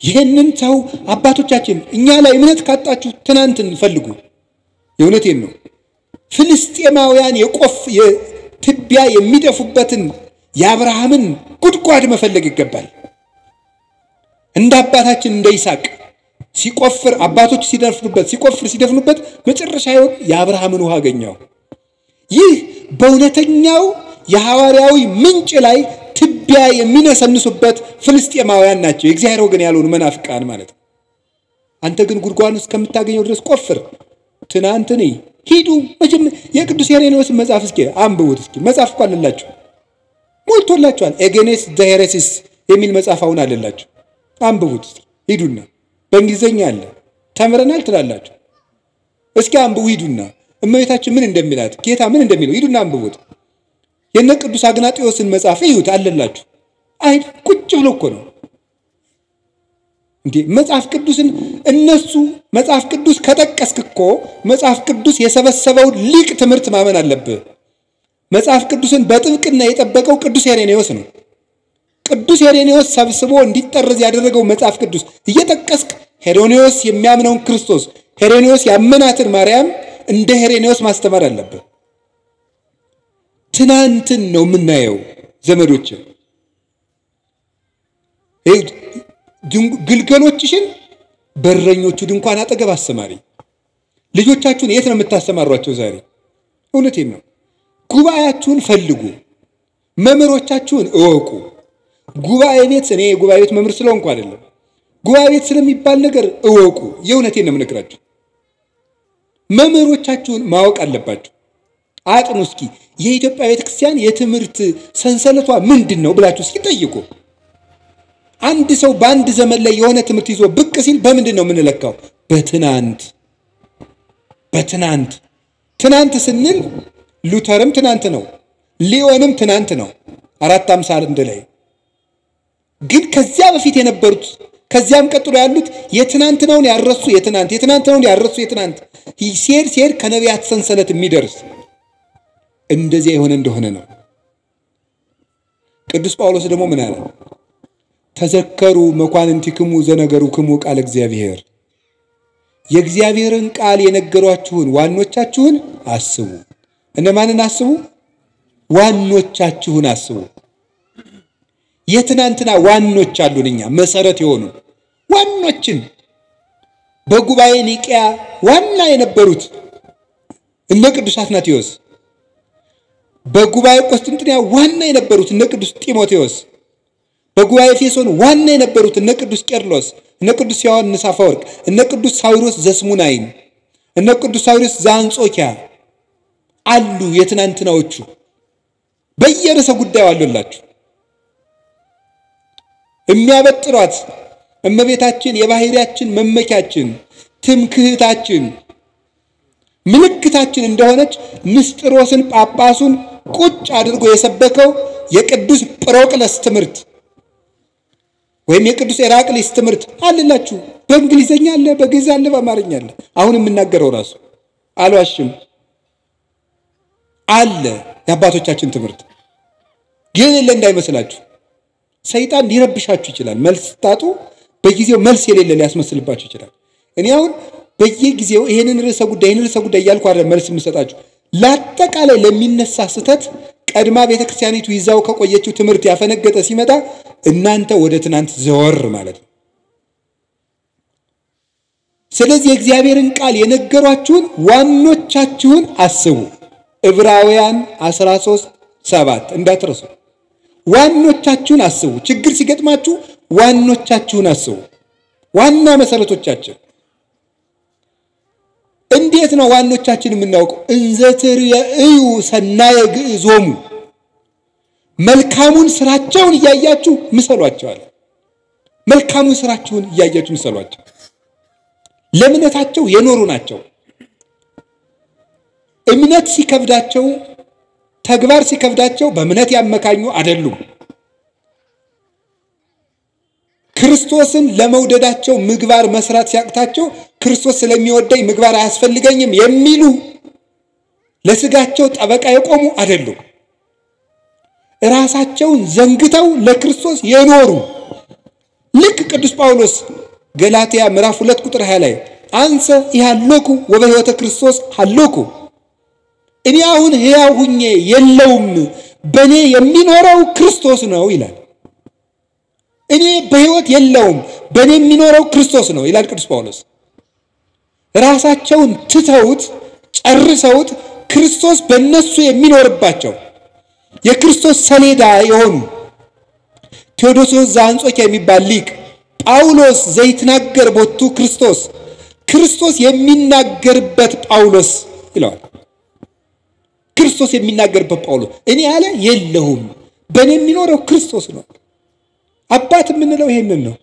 ይህንን ሰው አባቶቻችን እኛ ላይ እምነት ካጣችሁ ትናንትን ፈልጉ። የእውነቴን ነው። ፍልስጤማውያን የትቢያ የሚደፉበትን የአብርሃምን ጉድጓድ መፈለግ ይገባል። እንደ አባታችን እንደ ይስሐቅ ሲቆፍር አባቶች ሲደፍኑበት መጨረሻ የአብርሃምን ውሃ አገኘው። ይህ በእውነተኛው የሐዋርያዊ ምንጭ ላይ ትቢያ የሚነሰንሱበት ፍልስጤማውያን ናቸው። የእግዚአብሔር ወገን ያልሆኑ መናፍቃን ማለት ነው። አንተ ግን ጉድጓዱን እስከምታገኘው ድረስ ቆፍር። ትናንት ሂዱ። የቅዱስ ኢሬኔዎስ መጽሐፍ እስኪ አንብቡት። እስኪ መጽሐፍ እኮ አለላችሁ፣ ሞልቶላችኋል። ኤጌኔስ ዘሄሬሲስ የሚል መጽሐፍ አሁን አለላችሁ። አንብቡት ሂዱና። በእንግሊዘኛ አለ። ተምረናል ትላላችሁ። እስኪ አንብቡ ሂዱና። እመቤታችን ምን እንደሚላት ጌታ ምን እንደሚለው ሂዱና አንብቡት። የነ ቅዱስ አግናጢዮስን መጽሐፍ እዩት አለላችሁ። አይ ቁጭ ብሎ እኮ ነው እንዴ መጽሐፍ ቅዱስን እነሱ መጽሐፍ ቅዱስ ከጠቀስክ እኮ መጽሐፍ ቅዱስ የሰበሰበው ሊቅ ትምህርት ማመን አለብህ። መጽሐፍ ቅዱስን በጥብቅና የጠበቀው ቅዱስ ኢሬኔዎስ ነው። ቅዱስ ኢሬኔዎስ ሰብስቦ እንዲጠረዝ ያደረገው መጽሐፍ ቅዱስ እየጠቀስክ ሄሮኔዎስ የሚያምነውን ክርስቶስ ሄሮኔዎስ ያመናትን ማርያም እንደ ሄሮኔዎስ ማስተማር አለበት። ትናንትን ነው የምናየው ዘመዶች። ግልገሎችሽን በረኞቹ ድንኳን አጠገብ አስተማሪ። ልጆቻችሁን የት ነው የምታስተማሯቸው ዛሬ? እውነቴን ነው። ጉባኤያችሁን ፈልጉ፣ መምህሮቻችሁን እወቁ። ጉባኤ ቤት እኔ ጉባኤ ቤት መምህር ስለሆንኩ አይደለም፣ ጉባኤ ቤት ስለሚባል ነገር እወቁ። የእውነቴን ነው የምነግራችሁ። መምህሮቻችሁን ማወቅ አለባችሁ። አጥኑ እስኪ የኢትዮጵያ ቤተክርስቲያን የትምህርት ሰንሰለቷ ምንድነው ብላችሁ እስኪ ጠይቁ። አንድ ሰው በአንድ ዘመን ላይ የሆነ ትምህርት ይዞ ብቅ ሲል በምንድነው የምንለካው? በትናንት ትናንት ስንል ሉተርም ትናንት ነው፣ ሊዮንም ትናንት ነው 451 ላይ። ግን ከዚያ በፊት የነበሩት ከዚያም ቀጥሎ ያሉት የትናንትናውን ያረሱ የትናንትናውን ያረሱ ሲሄድ ከነቢያት ሰንሰለት የሚደርስ እንደዚህ የሆነ እንደሆነ ነው። ቅዱስ ጳውሎስ ደግሞ ምን አለ? ተዘከሩ መኳንንቲክሙ ዘነገሩክሙ ቃል እግዚአብሔር። የእግዚአብሔርን ቃል የነገሯችሁን ዋኖቻችሁን አስቡ። እነማንን አስቡ? ዋኖቻችሁን አስቡ። የትናንትና ዋኖች አሉንኛ መሰረት የሆኑ ዋኖችን በጉባኤ ኒቂያ ዋና የነበሩት እነ ቅዱስ አትናቴዎስ፣ በጉባኤ ቆስጥንጥንያ ዋና የነበሩት እነ ቅዱስ ጢሞቴዎስ፣ በጉባኤ ኤፌሶን ዋና የነበሩት እነ ቅዱስ ቄርሎስ፣ እነ ቅዱስ ዮሐንስ አፈወርቅ፣ እነ ቅዱስ ሳዊሮስ ዘስሙናይን፣ እነ ቅዱስ ሳዊሮስ ዘአንጾኪያ አሉ። የትናንትናዎቹ በየርዕሰ ጉዳዩ አሉላችሁ። የሚያበጥሯት እመቤታችን የባህሪያችን መመኪያችን፣ ትምክህታችን፣ ምልክታችን እንደሆነች ንስጥሮስን ጳጳሱን ቁጭ አድርጎ የሰበከው የቅዱስ ጵሮቅለስ ትምህርት ወይም የቅዱስ ኤራቅሊስ ትምህርት አለላችሁ። በእንግሊዘኛ አለ፣ በግዕዝ አለ፣ በአማርኛ አለ። አሁን የምናገረው ራሱ አልዋሽም አለ። የአባቶቻችን ትምህርት ግን የለ እንዳይመስላችሁ። ሰይጣን ሊረብሻችሁ ይችላል። መልስ ታጡ በጊዜው መልስ የሌለ ሊያስመስልባችሁ ይችላል። እኔ አሁን በየጊዜው ይሄንን ርዕሰ ጉዳይ እያልኩ አይደል መልስ የምሰጣችሁ። ለአጠቃላይ ለሚነሳ ስተት ቀድማ ቤተክርስቲያኒቱ ይዛው ከቆየችው ትምህርት ያፈነገጠ ሲመጣ እናንተ ወደ ትናንት ዘወር ማለት ነው። ስለዚህ የእግዚአብሔርን ቃል የነገሯችሁን ዋኖቻችሁን አስቡ። ዕብራውያን 13:7 እንዳትረሱ። ዋኖቻችሁን አስቡ። ችግር ሲገጥማችሁ ዋኖቻችሁን አስቡ። ዋና መሰረቶቻችን እንዴት ነው ዋኖቻችን የምናውቀው? እንዘትር የእዩ ሰናየ ግዕዞሙ፣ መልካሙን ስራቸውን እያያችሁ ምሰሏቸዋል። መልካሙን ስራቸውን እያያችሁ ምሰሏቸው። ለእምነታቸው የኖሩ ናቸው። እምነት ሲከብዳቸው፣ ተግባር ሲከብዳቸው በእምነት ያመካኙ አይደሉም። ክርስቶስን ለመውደዳቸው ምግባር መስራት ሲያቅታቸው ክርስቶስ ስለሚወደኝ ምግባር አያስፈልገኝም የሚሉ ለስጋቸው ጠበቃ የቆሙ አይደሉም። ራሳቸውን ዘንግተው ለክርስቶስ የኖሩ ልክ ቅዱስ ጳውሎስ ገላትያ ምዕራፍ 2 ቁጥር 20 ላይ አንሰ ይሃሎኩ ወበሕይወተ ክርስቶስ ሃሎኩ፣ እኔ አሁን ሕያው ሁኜ የለውም በእኔ የሚኖረው ክርስቶስ ነው ይላል። እኔ በሕይወት የለውም በእኔ የሚኖረው ክርስቶስ ነው ይላል ቅዱስ ጳውሎስ። ራሳቸውን ትተውት ጨርሰውት ክርስቶስ በእነሱ የሚኖርባቸው የክርስቶስ ሰሌዳ የሆኑ ቴዎዶሲዮስ ዘአንጾኪያ የሚባል ሊቅ ጳውሎስ ዘይትናገር ቦቱ ክርስቶስ የሚናገርበት ጳውሎስ ይለዋል። ክርስቶስ የሚናገርበት ጳውሎስ እኔ ያለ የለሁም በእኔ የሚኖረው ክርስቶስ ነው። አባት የምንለው ይሄንን ነው።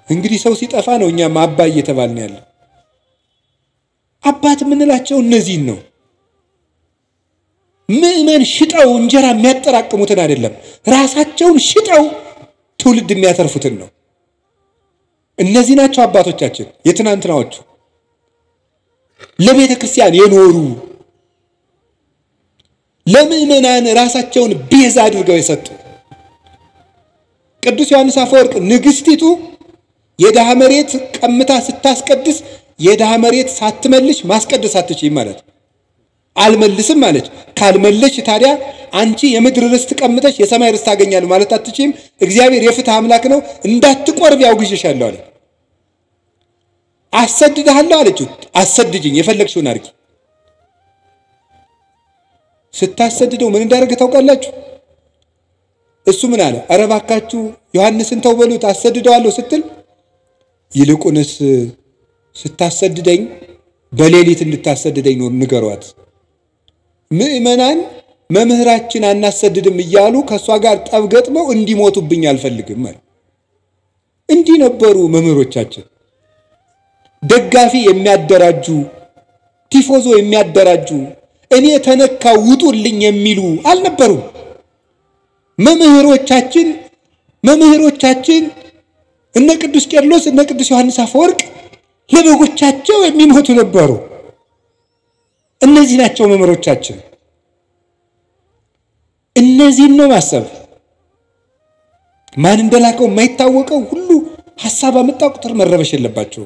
እንግዲህ ሰው ሲጠፋ ነው እኛም አባ እየተባልን ያለው። አባት የምንላቸው እነዚህን ነው። ምእመን ሽጠው እንጀራ የሚያጠራቅሙትን አይደለም፣ ራሳቸውን ሽጠው ትውልድ የሚያተርፉትን ነው። እነዚህ ናቸው አባቶቻችን የትናንትናዎቹ። ለቤተ ክርስቲያን የኖሩ ለምእመናን ራሳቸውን ቤዛ አድርገው የሰጡ። ቅዱስ ዮሐንስ አፈወርቅ ንግስቲቱ የድሃ መሬት ቀምታ ስታስቀድስ የድሃ መሬት ሳትመልሽ ማስቀደስ አትችይም ማለት አልመልስም ማለት ካልመለሽ ታዲያ አንቺ የምድር ርስት ቀምተሽ የሰማይ ርስት ታገኛለሽ ማለት አትችይም እግዚአብሔር የፍትህ አምላክ ነው እንዳትቆርብ ያውግሽሻለሁ አለ አሰድድሃለሁ አለችው አሰድጅኝ የፈለግሽውን አርጊ ስታሰድደው ምን እንዳደረገ ታውቃላችሁ እሱ ምን አለ አረባካችሁ ዮሐንስን ተውበሉት አሰድደዋለሁ ስትል ይልቁንስ ስታሰድደኝ በሌሊት እንድታሰድደኝ ነው ንገሯት ምእመናን መምህራችን አናሰድድም እያሉ ከሷ ጋር ጠብገጥመው እንዲሞቱብኝ አልፈልግም ማለት እንዲህ ነበሩ መምህሮቻችን ደጋፊ የሚያደራጁ ቲፎዞ የሚያደራጁ እኔ ተነካው ውጡልኝ የሚሉ አልነበሩም መምህሮቻችን እነ ቅዱስ ቄርሎስ እነ ቅዱስ ዮሐንስ አፈወርቅ ለበጎቻቸው የሚሞቱ ነበሩ እነዚህ ናቸው መምህሮቻችን እነዚህን ነው ማሰብ ማን እንደላከው የማይታወቀው ሁሉ ሐሳብ አመጣ ቁጥር መረበሽ የለባቸው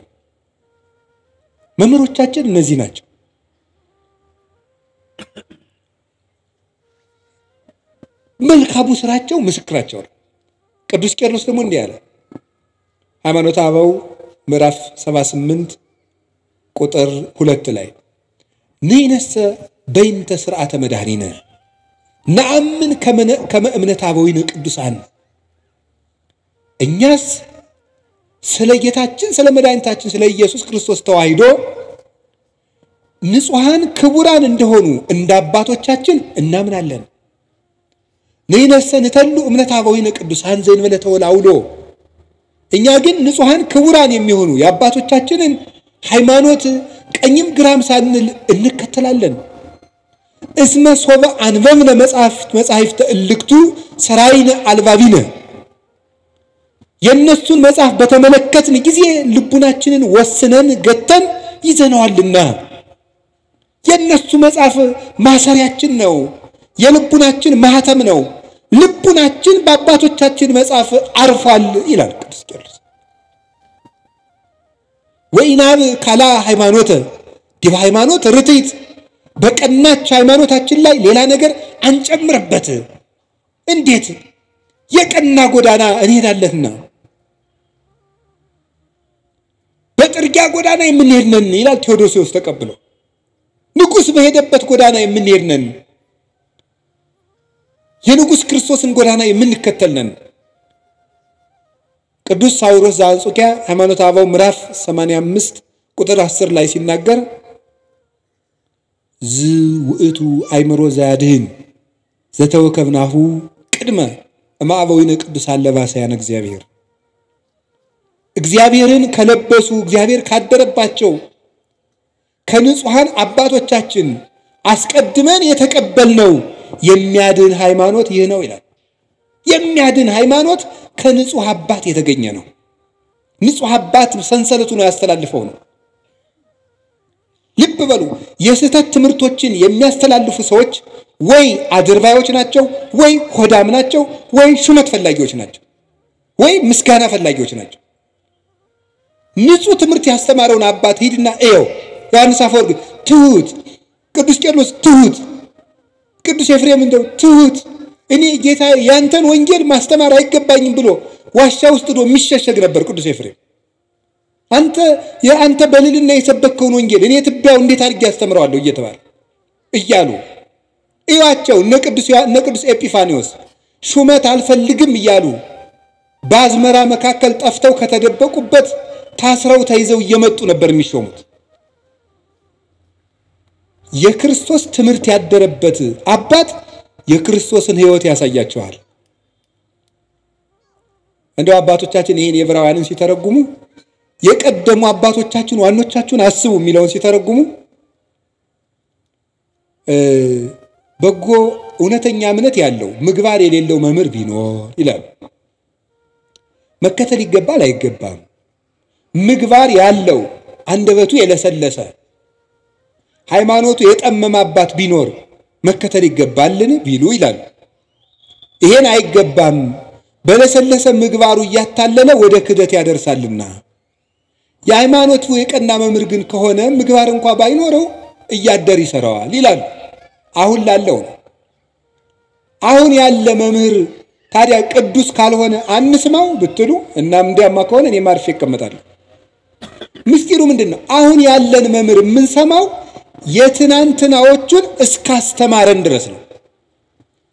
መምህሮቻችን እነዚህ ናቸው መልካሙ ስራቸው ምስክራቸው ቅዱስ ቄርሎስ ደግሞ እንዲህ አለ ሃይማኖተ አበው ምዕራፍ 78 ቁጥር 2 ላይ ነይነሰ በእንተ ሥርዓተ መድኃኒነ ነአምን ከመ እምነት አበዊነ ቅዱሳን እኛስ ስለ ጌታችን ስለ መድኃኒታችን ስለ ኢየሱስ ክርስቶስ ተዋሂዶ ንጹሃን ክቡራን እንደሆኑ እንደ አባቶቻችን እናምናለን ነይነሰ ንተሉ እምነት አበዊነ ቅዱሳን ዘእንበለ ተወላውሎ እኛ ግን ንጹሃን ክቡራን የሚሆኑ የአባቶቻችንን ሃይማኖት ቀኝም ግራም ሳንል እንከተላለን እስመ ሶበ አንበብነ መጻሕፍተ እልክቱ ሰራይነ አልባቢነ የነሱን መጽሐፍ በተመለከትን ጊዜ ልቡናችንን ወስነን ገተን ይዘነዋልና የነሱ መጽሐፍ ማሰሪያችን ነው የልቡናችን ማህተም ነው ልቡናችን በአባቶቻችን መጽሐፍ አርፏል ይላል ቅዱስ ቄርሎስ ወይናብ ካላ ሃይማኖት ዲባ ሃይማኖት ርትይት በቀናች ሃይማኖታችን ላይ ሌላ ነገር አንጨምርበት እንዴት የቀና ጎዳና እንሄዳለንና በጥርጊያ ጎዳና የምንሄድ ነን ይላል ቴዎዶሲዮስ ተቀብሎ ንጉስ በሄደበት ጎዳና የምንሄድ ነን የንጉስ ክርስቶስን ጎዳና የምንከተል ነን ቅዱስ ሳዊሮስ ዘአንጾኪያ ሃይማኖተ አበው ምዕራፍ 85 ቁጥር 10 ላይ ሲናገር ውእቱ አይምሮ ዘያድህን ዘተወከብናሁ ቅድመ እምአበዊነ ቅዱሳን ለባሳያን እግዚአብሔርን ከለበሱ እግዚአብሔር ካደረባቸው ከንጹሃን አባቶቻችን አስቀድመን የተቀበልነው የሚያድን ሃይማኖት ይህ ነው ይላል የሚያድን ሃይማኖት ከንጹህ አባት የተገኘ ነው ንጹህ አባት ሰንሰለቱን ያስተላልፈው ነው ልብ በሉ የስተት ትምህርቶችን የሚያስተላልፉ ሰዎች ወይ አድርባዮች ናቸው ወይ ሆዳም ናቸው ወይ ሹመት ፈላጊዎች ናቸው ወይ ምስጋና ፈላጊዎች ናቸው ንጹህ ትምህርት ያስተማረውን አባት ሂድና እየው ዮሐንስ አፈወርቅ ትሁት ቅዱስ ቄርሎስ ትሁት ቅዱስ ኤፍሬም እንደው ትሁት እኔ ጌታ ያንተን ወንጌል ማስተማር አይገባኝም ብሎ ዋሻ ውስጥ ዶ የሚሸሸግ ነበር ቅዱስ ኤፍሬም አንተ በልልና የሰበከውን ወንጌል እኔ ትቢያው እንዴት አድርጌ ያስተምረዋለሁ እየተባለ እያሉ እያቸው እነ ቅዱስ ኤጲፋኒዮስ ሹመት አልፈልግም እያሉ ባዝመራ መካከል ጠፍተው ከተደበቁበት ታስረው ተይዘው እየመጡ ነበር የሚሾሙት የክርስቶስ ትምህርት ያደረበት አባት የክርስቶስን ሕይወት ያሳያቸዋል እንደው አባቶቻችን ይሄን የዕብራውያንን ሲተረጉሙ የቀደሙ አባቶቻችን ዋኖቻችሁን አስቡ የሚለውን ሲተረጉሙ በጎ እውነተኛ እምነት ያለው ምግባር የሌለው መምህር ቢኖር ይላል መከተል ይገባል አይገባም ምግባር ያለው አንደበቱ የለሰለሰ ሃይማኖቱ የጠመመ አባት ቢኖር መከተል ይገባልን ቢሉ ይላል ይሄን አይገባም በለሰለሰ ምግባሩ እያታለለ ወደ ክደት ያደርሳልና የሃይማኖቱ የቀና መምህር ግን ከሆነ ምግባር እንኳን ባይኖረው እያደር ይሰራዋል ይላል። አሁን ላለው አሁን ያለ መምህር ታዲያ ቅዱስ ካልሆነ አንስማው ብትሉ እናም እንዲያማ ከሆነ እኔ ማርፌ እቀመጣለሁ። ምስጢሩ ምንድነው? አሁን ያለን መምህር የምንሰማው የትናንትናዎቹን እስካስተማረን ድረስ ነው።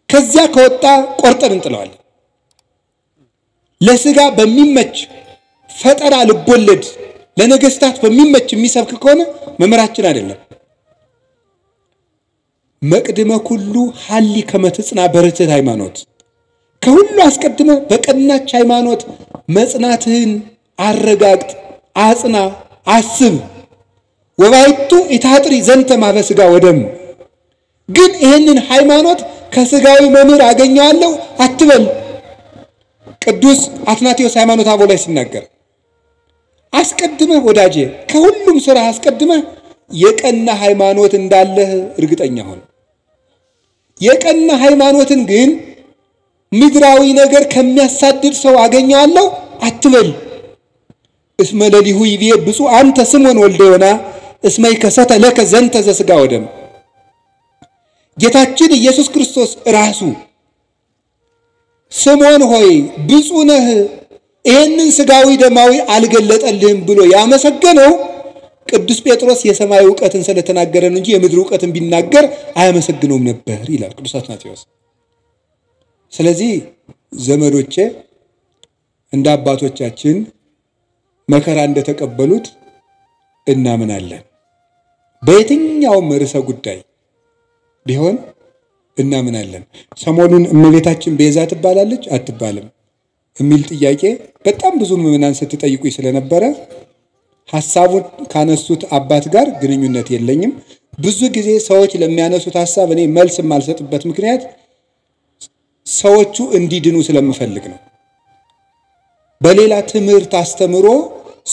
ከዚያ ከወጣ ቆርጠን እንጥለዋለን። ለስጋ በሚመች ፈጠራ ልቦለድ ለነገስታት በሚመች የሚሰብክ ከሆነ መምህራችን አይደለም። መቅድመ ኩሉ ሐሊ ከመትጽና በርትዕት ሃይማኖት፣ ከሁሉ አስቀድመ በቀናች ሃይማኖት መጽናትህን አረጋግጥ፣ አጽና፣ አስብ። ወባይቱ ኢታጥሪ ዘንተ ማበስጋ ወደም። ግን ይህንን ሃይማኖት ከስጋዊ መምህር አገኘዋለሁ አትበል። ቅዱስ አትናቴዎስ ሃይማኖተ አበው ላይ ሲናገር አስቀድመህ ወዳጄ ከሁሉም ስራ አስቀድመህ የቀና ሃይማኖት እንዳለህ እርግጠኛ ሆነ። የቀና ሃይማኖትን ግን ምድራዊ ነገር ከሚያሳድድ ሰው አገኘዋለሁ አትበል። እስመ ለሊሁ ይቤ ብፁዕ አንተ ስምዖን ወልደ ዮና እስመ ይከሰተ ለከ ዘንተ ዘሥጋ ወደም። ጌታችን ኢየሱስ ክርስቶስ ራሱ ስምዖን ሆይ ብፁዕ ነህ ይህንን ስጋዊ ደማዊ አልገለጠልህም ብሎ ያመሰገነው ቅዱስ ጴጥሮስ የሰማይ ዕውቀትን ስለተናገረ እንጂ የምድር ዕውቀትን ቢናገር አያመሰግነውም ነበር ይላል ቅዱስ አትናቴዎስ። ስለዚህ ዘመዶቼ እንደ አባቶቻችን መከራ እንደተቀበሉት እናምናለን። በየትኛውም ርዕሰ ጉዳይ ቢሆን እናምናለን። ሰሞኑን እመቤታችን ቤዛ ትባላለች አትባልም የሚል ጥያቄ በጣም ብዙ ምዕመናን ስትጠይቁኝ ስለነበረ ሐሳቡን ካነሱት አባት ጋር ግንኙነት የለኝም። ብዙ ጊዜ ሰዎች ለሚያነሱት ሐሳብ እኔ መልስ የማልሰጥበት ምክንያት ሰዎቹ እንዲድኑ ስለምፈልግ ነው። በሌላ ትምህርት አስተምሮ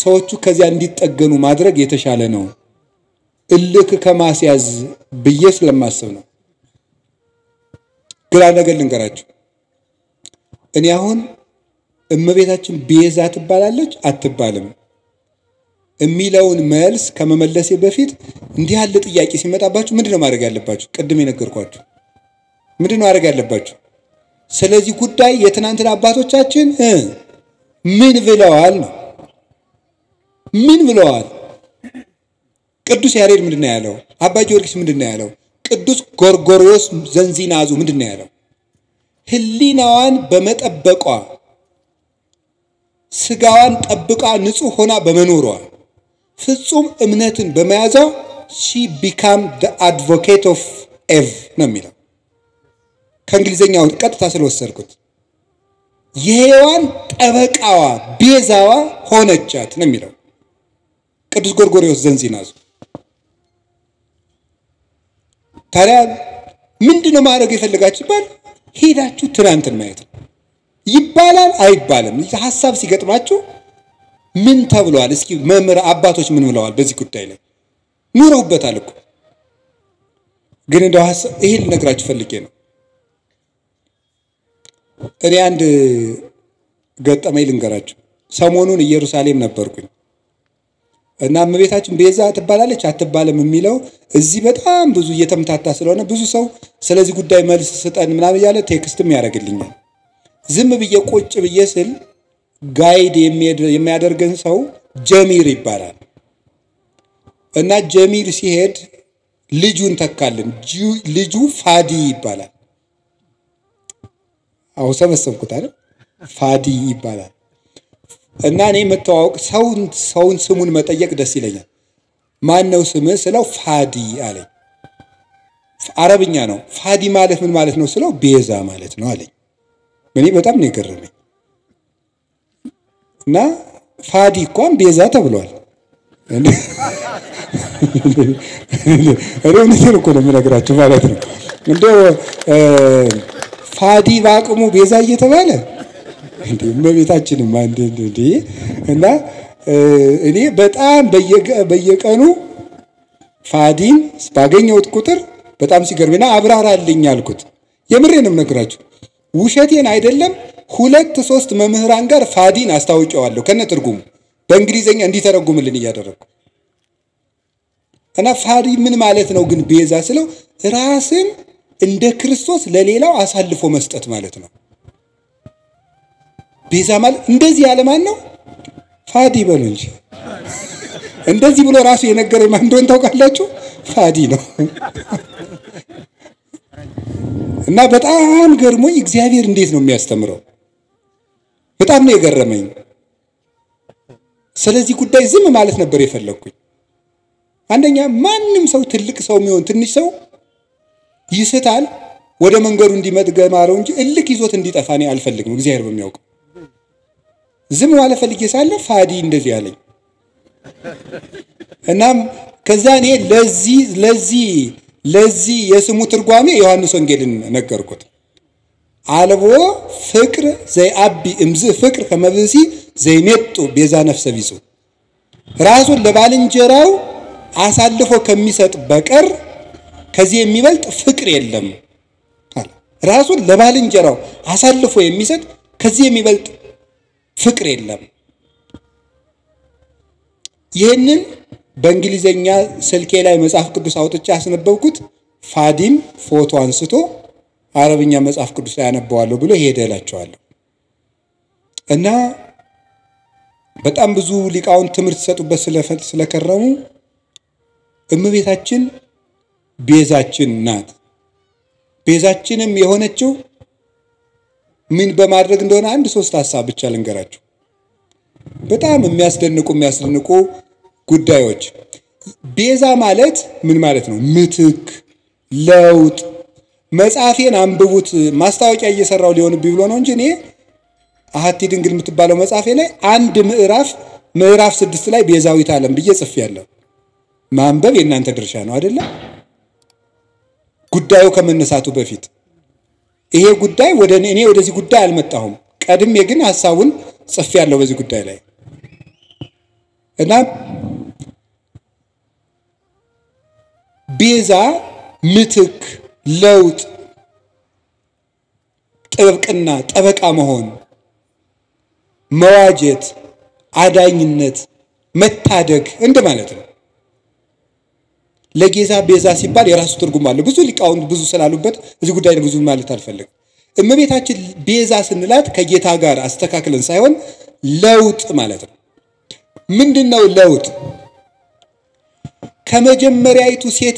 ሰዎቹ ከዚያ እንዲጠገኑ ማድረግ የተሻለ ነው እልክ ከማስያዝ ብዬ ስለማስብ ነው። ግራ ነገር ልንገራችሁ። እኔ አሁን እመቤታችን ቤዛ ትባላለች አትባልም የሚለውን መልስ ከመመለሴ በፊት እንዲህ ያለ ጥያቄ ሲመጣባችሁ ምንድነው ማድረግ ያለባችሁ? ቅድም የነገርኳችሁ ምንድነው ማድረግ ያለባችሁ? ስለዚህ ጉዳይ የትናንትና አባቶቻችን ምን ብለዋል ነው። ምን ብለዋል? ቅዱስ ያሬድ ምንድነው ያለው? አባ ጊዮርጊስ ምንድነው ያለው? ቅዱስ ጎርጎርዮስ ዘንዚናዙ ምንድነው ያለው? ህሊናዋን በመጠበቋ ስጋዋን ጠብቃ ንጹህ ሆና በመኖሯ ፍጹም እምነትን በመያዟ she became the advocate of Eve ነው የሚለው። ከእንግሊዘኛው ቀጥታ ስለወሰድኩት የሔዋን ጠበቃዋ ቤዛዋ ሆነቻት ነው የሚለው ቅዱስ ጎርጎርዮስ ዘንዚናዙ። ታዲያ ምንድነው ማድረግ የፈለጋችሁ ይባል? ሄዳችሁ ትናንትን ማየት ይባላል አይባልም? ሐሳብ ሲገጥማችሁ ምን ተብሏል? እስኪ መምህር አባቶች ምን ብለዋል በዚህ ጉዳይ ላይ? ኑረውበታል እኮ። ግን እንደው ይሄ ልነግራችሁ ፈልጌ ነው። እኔ አንድ ገጠመኝ ልንገራችሁ። ሰሞኑን ኢየሩሳሌም ነበርኩኝ እና እመቤታችን ቤዛ ትባላለች አትባልም የሚለው እዚህ በጣም ብዙ እየተምታታ ስለሆነ ብዙ ሰው ስለዚህ ጉዳይ መልስ ስጠን ምናምን ያለ ቴክስትም ያደርግልኛል። ዝም ብዬ ቁጭ ብዬ ስል ጋይድ የሚያደርገን ሰው ጀሚር ይባላል እና ጀሚር ሲሄድ ልጁን ተካልን። ልጁ ፋዲ ይባላል። አው ሰበሰብኩት አይደል? ፋዲ ይባላል። እና እኔ መተዋወቅ ሰውን ስሙን መጠየቅ ደስ ይለኛል። ማን ነው ስምህ ስለው ፋዲ አለኝ። አረብኛ ነው። ፋዲ ማለት ምን ማለት ነው ስለው ቤዛ ማለት ነው አለኝ። እኔ በጣም ነው የገረመኝ። እና ፋዲ እንኳን ቤዛ ተብሏል። እኔ እውነቴን እኮ ነው የምነግራችሁ ማለት ነው። እንደው ፋዲ ባቅሙ ቤዛ እየተባለ እንዴ እመቤታችንም እንዴ እና እኔ በጣም በየቀኑ ፋዲን ባገኘሁት ቁጥር በጣም ሲገርምና አብራራልኝ አልኩት። የምሬንም ነግራችሁ ውሸቴን አይደለም። ሁለት ሶስት መምህራን ጋር ፋዲን አስታውቀዋለሁ ከነ ትርጉሙ በእንግሊዘኛ እንዲተረጉምልን እያደረኩ እና ፋዲ ምን ማለት ነው ግን ቤዛ ስለው ራስን እንደ ክርስቶስ ለሌላው አሳልፎ መስጠት ማለት ነው። ቤዛ ማለት እንደዚህ ያለ ማን ነው? ፋዲ በሉ እንጂ እንደዚህ ብሎ ራሱ የነገረኝ ማን እንደሆነ ታውቃላችሁ? ፋዲ ነው። እና በጣም ገርሞኝ እግዚአብሔር እንዴት ነው የሚያስተምረው በጣም ነው የገረመኝ። ስለዚህ ጉዳይ ዝም ማለት ነበር የፈለኩኝ። አንደኛ ማንንም ሰው ትልቅ ሰው የሚሆን ትንሽ ሰው ይስታል ወደ መንገዱ እንዲመጥገማረው እንጂ እልክ ይዞት እንዲጠፋ እኔ አልፈልግም። እግዚአብሔር በሚያውቀው ዝም ማለት ፈልጌ ሳለ ፋዲ እንደዚህ ያለኝ እናም ከዛ እኔ ለዚህ የስሙ ትርጓሜ ዮሐንስ ወንጌልን ነገርኩት። አልቦ ፍቅር ዘይአቢ እምዝ ፍቅር ከመብሲ ዘይሜጡ ቤዛ ነፍሰ ቢሱ ራሱን ለባልንጀራው አሳልፎ ከሚሰጥ በቀር ከዚህ የሚበልጥ ፍቅር የለም አለ። ራሱን ለባልንጀራው አሳልፎ የሚሰጥ ከዚህ የሚበልጥ ፍቅር የለም። ይህንን በእንግሊዘኛ ስልኬ ላይ መጽሐፍ ቅዱስ አውጥቼ አስነበብኩት። ፋዲም ፎቶ አንስቶ አረብኛ መጽሐፍ ቅዱስ ላይ አነበዋለሁ ብሎ ሄደላቸዋለሁ። እና በጣም ብዙ ሊቃውንት ትምህርት ሰጡበት ስለከረሙ እመቤታችን ቤዛችን ናት። ቤዛችንም የሆነችው ምን በማድረግ እንደሆነ አንድ ሶስት ሐሳብ ብቻ ልንገራችሁ። በጣም የሚያስደንቁ ጉዳዮች። ቤዛ ማለት ምን ማለት ነው? ምትክ፣ ለውጥ። መጽሐፌን አንብቡት ማስታወቂያ እየሰራው ሊሆንብኝ ብሎ ነው እንጂ እኔ አሐቲ ድንግል የምትባለው መጽሐፌ ላይ አንድ ምዕራፍ 6 ላይ ቤዛዊት ዓለም ብዬ ጽፌያለሁ። ማንበብ የእናንተ ድርሻ ነው አይደለ? ጉዳዩ ከመነሳቱ በፊት ይሄ ጉዳይ እኔ ወደዚህ ጉዳይ አልመጣሁም። ቀድሜ ግን ሐሳቡን ጽፌያለሁ በዚህ ጉዳይ ላይ እና ቤዛ ምትክ፣ ለውጥ፣ ጥብቅና፣ ጠበቃ መሆን፣ መዋጀት፣ አዳኝነት፣ መታደግ እንደማለት ነው። ለጌዛ ቤዛ ሲባል የራሱ ትርጉም አለው። ብዙ ሊቃውንት ብዙ ስላሉበት እዚህ ጉዳይ ብዙ ማለት አልፈልግም። እመቤታችን ቤዛ ስንላት ከጌታ ጋር አስተካክለን ሳይሆን ለውጥ ማለት ነው። ምንድነው ለውጥ? ከመጀመሪያይቱ ሴት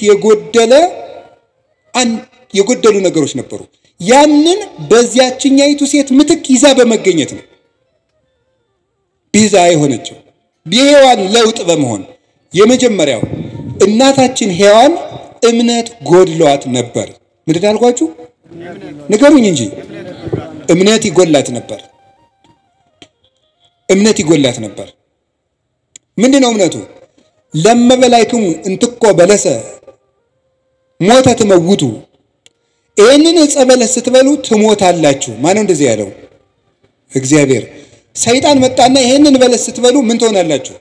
የጎደሉ ነገሮች ነበሩ። ያንን በዚያችኛይቱ ሴት ምትክ ይዛ በመገኘት ነው ቤዛ የሆነችው። የሔዋን ለውጥ በመሆን የመጀመሪያው እናታችን ሔዋን እምነት ጎድሏት ነበር። ምንድን አልኳችሁ? ንገሩኝ እንጂ እምነት ይጎላት ነበር። ምንድነው እምነቱ? ለመበላይክሙ እንትኮ በለሰ ሞተ ትመውቱ፣ ይህንን ዕፀ በለስ ስትበሉ ትሞታላችሁ። ማነው እንደዚህ ያለው? እግዚአብሔር። ሰይጣን መጣና ይህንን በለስ ስትበሉ ምን ትሆናላችሁ?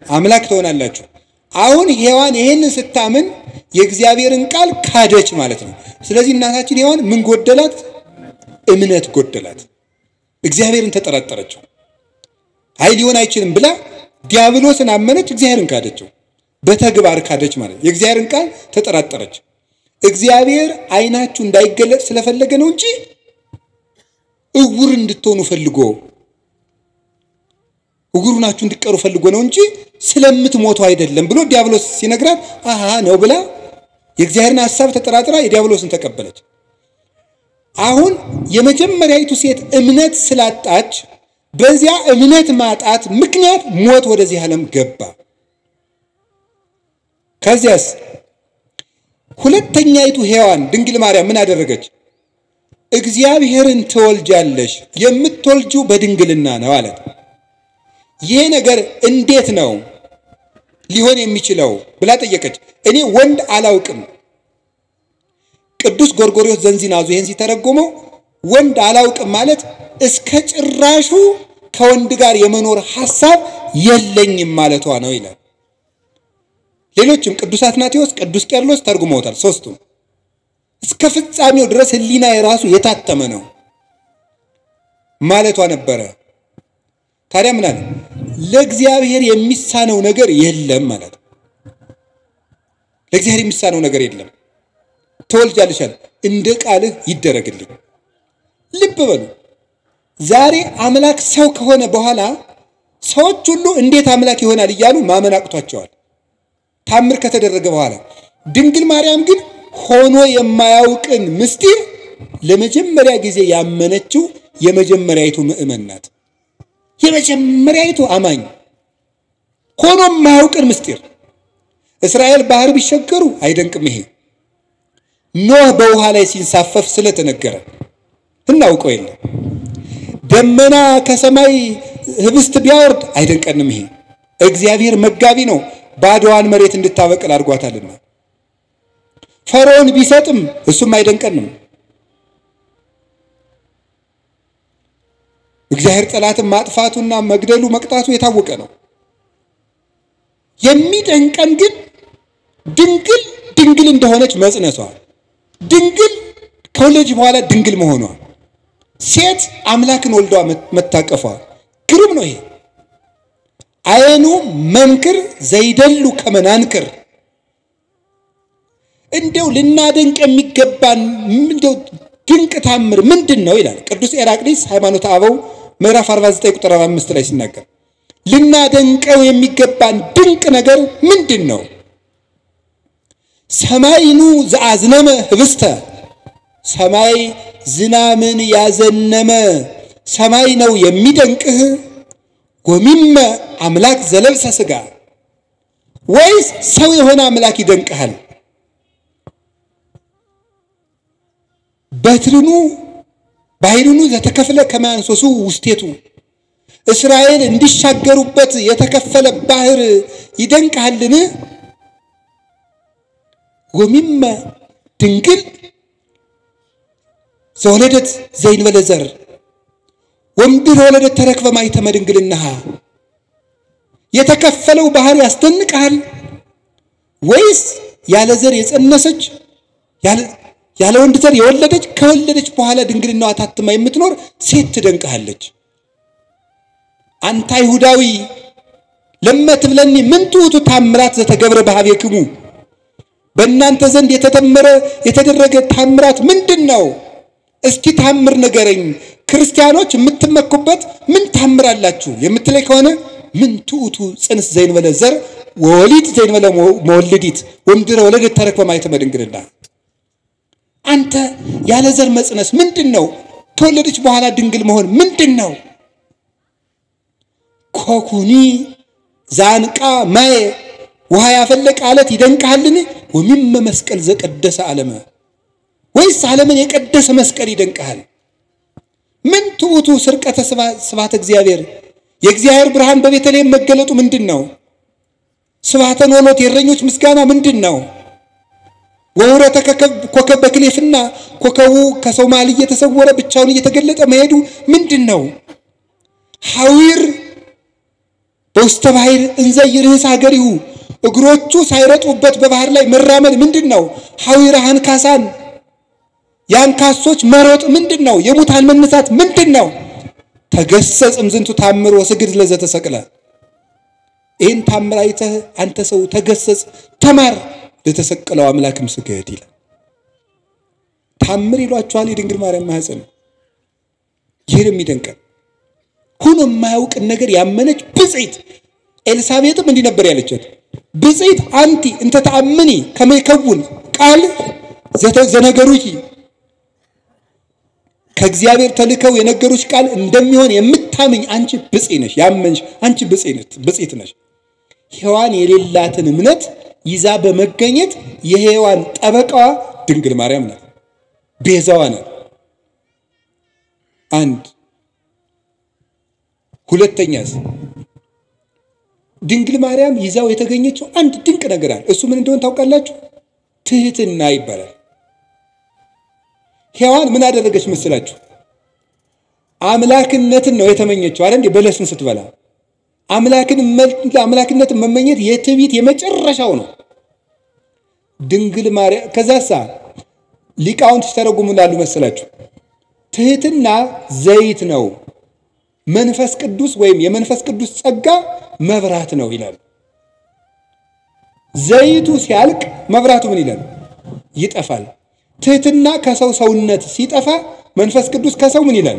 አምላክ ትሆናላችሁ። አሁን ሔዋን ይህንን ስታምን የእግዚአብሔርን ቃል ካደች ማለት ነው። ስለዚህ እናታችን ሔዋን ምን ጎደላት? እምነት ጎደላት። እግዚአብሔርን ተጠራጠረችው። አይ ሊሆን አይችልም ብላ ዲያብሎስን አመነች፣ እግዚአብሔርን ካደችው። በተግባር ካደች ማለት የእግዚአብሔርን ቃል ተጠራጠረች። እግዚአብሔር አይናችሁ እንዳይገለጥ ስለፈለገ ነው እንጂ እውር እንድትሆኑ ፈልጎ እውሩናችሁ እንድትቀሩ ፈልጎ ነው እንጂ ስለምትሞቱ አይደለም ብሎ ዲያብሎስ ሲነግራት አሃ ነው ብላ የእግዚአብሔርን ሐሳብ ተጠራጥራ የዲያብሎስን ተቀበለች። አሁን የመጀመሪያይቱ ሴት እምነት ስላጣች በዚያ እምነት ማጣት ምክንያት ሞት ወደዚህ ዓለም ገባ። ከዚያስ ሁለተኛይቱ ሔዋን ድንግል ማርያም ምን አደረገች? እግዚአብሔርን ትወልጃለሽ፣ የምትወልጂው በድንግልና ነው አላት። ይሄ ነገር እንዴት ነው ሊሆን የሚችለው ብላ ጠየቀች። እኔ ወንድ አላውቅም። ቅዱስ ጎርጎርዮስ ዘንዚናዙ ይሄን ሲተረጎመው ወንድ አላውቅም ማለት እስከ ጭራሹ ከወንድ ጋር የመኖር ሐሳብ የለኝም ማለቷ ነው ይላል። ሌሎችም ቅዱስ አትናቴዎስ፣ ቅዱስ ቄርሎስ ተርጉመውታል። ሶስቱም እስከ ፍጻሜው ድረስ ሕሊና የራሱ የታተመ ነው። ማለቷ ነበረ። ታዲያ ምን አለ? ለእግዚአብሔር የሚሳነው ነገር የለም ማለት። ለእግዚአብሔር የሚሳነው ነገር የለም። ተወልጃለሽ አለ፣ እንደ ቃልህ ይደረግልኝ። ልብ በሉ፣ ዛሬ አምላክ ሰው ከሆነ በኋላ ሰዎች ሁሉ እንዴት አምላክ ይሆናል እያሉ ማመን አቅቷቸዋል፣ ታምር ከተደረገ በኋላ። ድንግል ማርያም ግን ሆኖ የማያውቅን ምስጢር ለመጀመሪያ ጊዜ ያመነችው የመጀመሪያይቱ ምእመን ናት። የመጀመሪያይቱ አማኝ ሆኖ የማያውቅን ምስጢር። እስራኤል ባህር ቢሸገሩ አይደንቅም ይሄ። ኖህ በውሃ ላይ ሲንሳፈፍ ስለተነገረ እናውቀው የለም። ደመና ከሰማይ ህብስት ቢያወርድ አይደንቀንም ይሄ። እግዚአብሔር መጋቢ ነው፣ ባዶዋን መሬት እንድታበቅል አድርጓታልና። ፈርዖን ቢሰጥም እሱም አይደንቀንም። እግዚአብሔር ጠላትን ማጥፋቱና መግደሉ መቅጣቱ የታወቀ ነው። የሚደንቀን ግን ድንግል እንደሆነች መጽነሷ፣ ድንግል ከወለደች በኋላ ድንግል መሆኗ፣ ሴት አምላክን ወልዷ መታቀፏ ግሩም ነው ይሄ። አይኑ መንክር ዘይደሉ ከመናንክር። እንደው ልናደንቅ የሚገባን እንደው ድንቅ ታምር ምንድነው ይላል ቅዱስ ኤራቅሊስ ሃይማኖተ አበው ምዕራፍ 49 ቁጥር 5 ላይ ሲናገር፣ ልናደንቀው የሚገባን ድንቅ ነገር ምንድነው? ሰማይኑ ዘአዝነመ ህብስተ፣ ሰማይ ዝናምን ያዘነመ ሰማይ ነው የሚደንቅህ? ወሚመ አምላክ ዘለብሰ ሥጋ፣ ወይስ ሰው የሆነ አምላክ ይደንቅሃል? በትርኑ ባሕሩኑ ዘተከፍለ ከማንሶሱ ውስቴቱ፣ እስራኤል እንዲሻገሩበት የተከፈለ ባህር ይደንቅሃልን? ወሚመ ድንግል ዘወለደት ዘይንበለ ዘር ወምድር ወለደት ተረክበ ማኅተመ ድንግልናሃ፣ የተከፈለው ባህር ያስደንቅሃል? ወይስ ያለ ዘር የጸነሰች ያለ ወንድ ዘር የወለደች ከወለደች በኋላ ድንግልናዋ ታትማ የምትኖር ሴት ትደንቅሃለች? አንተ አይሁዳዊ ለመትብለኒ ምን ትውቱ ታምራት ዘተገብረ በኀቤክሙ፣ በእናንተ ዘንድ የተደረገ ታምራት ምንድነው? እስኪ ታምር ንገረኝ። ክርስቲያኖች የምትመኩበት ምን ታምራላችሁ የምትለይ ከሆነ ምን ትውቱ ጽንስ ዘይንበለ ዘር ወሊድ ዘይንበለ መወልዲት ወምድረ ወለደት ተረክበ ማኅተመ ድንግልና። አንተ ያለ ዘር መጽነስ ምንድነው? ከወለደች በኋላ ድንግል መሆን ምንድነው? ኮኩኒ ዛንቃ ማየ፣ ውሃ ያፈለቀ አለት ይደንቅሃልን? ወሚመ መስቀል ዘቀደሰ ዓለመ፣ ወይስ ዓለምን የቀደሰ መስቀል ይደንቅሃል? ምን ትውቱ ስርቀተ ስብሐተ እግዚአብሔር፣ የእግዚአብሔር ብርሃን በቤተልሔም መገለጡ ምንድነው? ስብሐተ ኖሎት የእረኞች ምስጋና ምንድነው? ወውረተ ኮከብ በክሌፍና ኮከቡ ከሰው መሃል እየተሰወረ ብቻውን እየተገለጠ መሄዱ ምንድነው? ሐዊር በውስተ ባሕር እንዘ ይርህስ ሀገሪሁ፣ እግሮቹ ሳይረጡበት በባህር ላይ መራመድ ምንድነው? ሐዊረ አንካሳን ያንካሶች መሮጥ ምንድነው? የሙታን መነሳት ምንድነው? ተገሰጽ እምዝንቱ ታምር ወስግድ ለዘተሰቅለ፣ ይህን ታምር አይተህ አንተ ሰው ተገሰጽ ተማር፣ ለተሰቀለው አምላክም ስገድ ይላል። ታምር ይሏቸዋል የድንግል ማርያም ማኅፀን። ይህን የሚደንቀን ሆኖ የማያውቅን ነገር ያመነች ብፅዕት ኤልሳቤጥም እንዲህ ነበር ያለቻት፣ ብፅዕት አንቲ እንተ ተአምኒ ከመ ይከውን ቃል ዘነገሩኪ፣ ከእግዚአብሔር ተልከው የነገሩሽ ቃል እንደሚሆን የምታምኝ አንቺ ብፅዕት ነሽ። ያመንሽ አንቺ ብፅዕት ነሽ። ሔዋን የሌላትን እምነት ይዛ በመገኘት የሔዋን ጠበቃዋ ድንግል ማርያም ናት፣ ቤዛዋ ናት። አንድ ሁለተኛስ ድንግል ማርያም ይዛው የተገኘችው አንድ ድንቅ ነገር አለ። እሱ ምን እንደሆነ ታውቃላችሁ? ትህትና ይባላል። ሔዋን ምን አደረገች መስላችሁ? አምላክነትን ነው የተመኘችው አይደል? በለስን ስትበላ አምላክነትን መመኘት የትዕቢት የመጨረሻው ነው። ድንግል ማርያም ከዛሳ ሊቃውንት ተረጉሙናሉ መስላችሁ? ትህትና ዘይት ነው፣ መንፈስ ቅዱስ ወይም የመንፈስ ቅዱስ ጸጋ መብራት ነው ይላል። ዘይቱ ሲያልቅ መብራቱ ምን ይላል? ይጠፋል። ትህትና ከሰው ሰውነት ሲጠፋ መንፈስ ቅዱስ ከሰው ምን ይላል?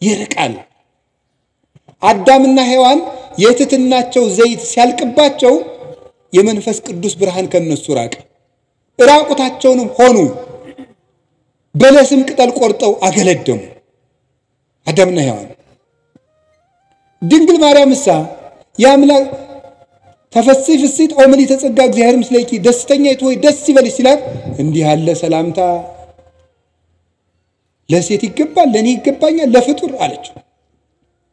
ይርቃል። አዳምና ሔዋን የትህትናቸው ዘይት ሲያልቅባቸው የመንፈስ ቅዱስ ብርሃን ከነሱ ራቀ። ራቁታቸውንም ሆኑ። በለስም ቅጠል ቆርጠው አገለደሙ አዳምና ሔዋን። ድንግል ማርያምሳ ያምላክ ተፈሥሒ ፍሥሕት ኦ ምልዕተ ጸጋ እግዚአብሔር ምስሌኪ ደስተኛይቱ ሆይ ደስ ይበልሽ ሲላት እንዲህ ያለ ሰላምታ ለሴት ይገባል፣ ለኔ ይገባኛል፣ ለፍጡር አለችው።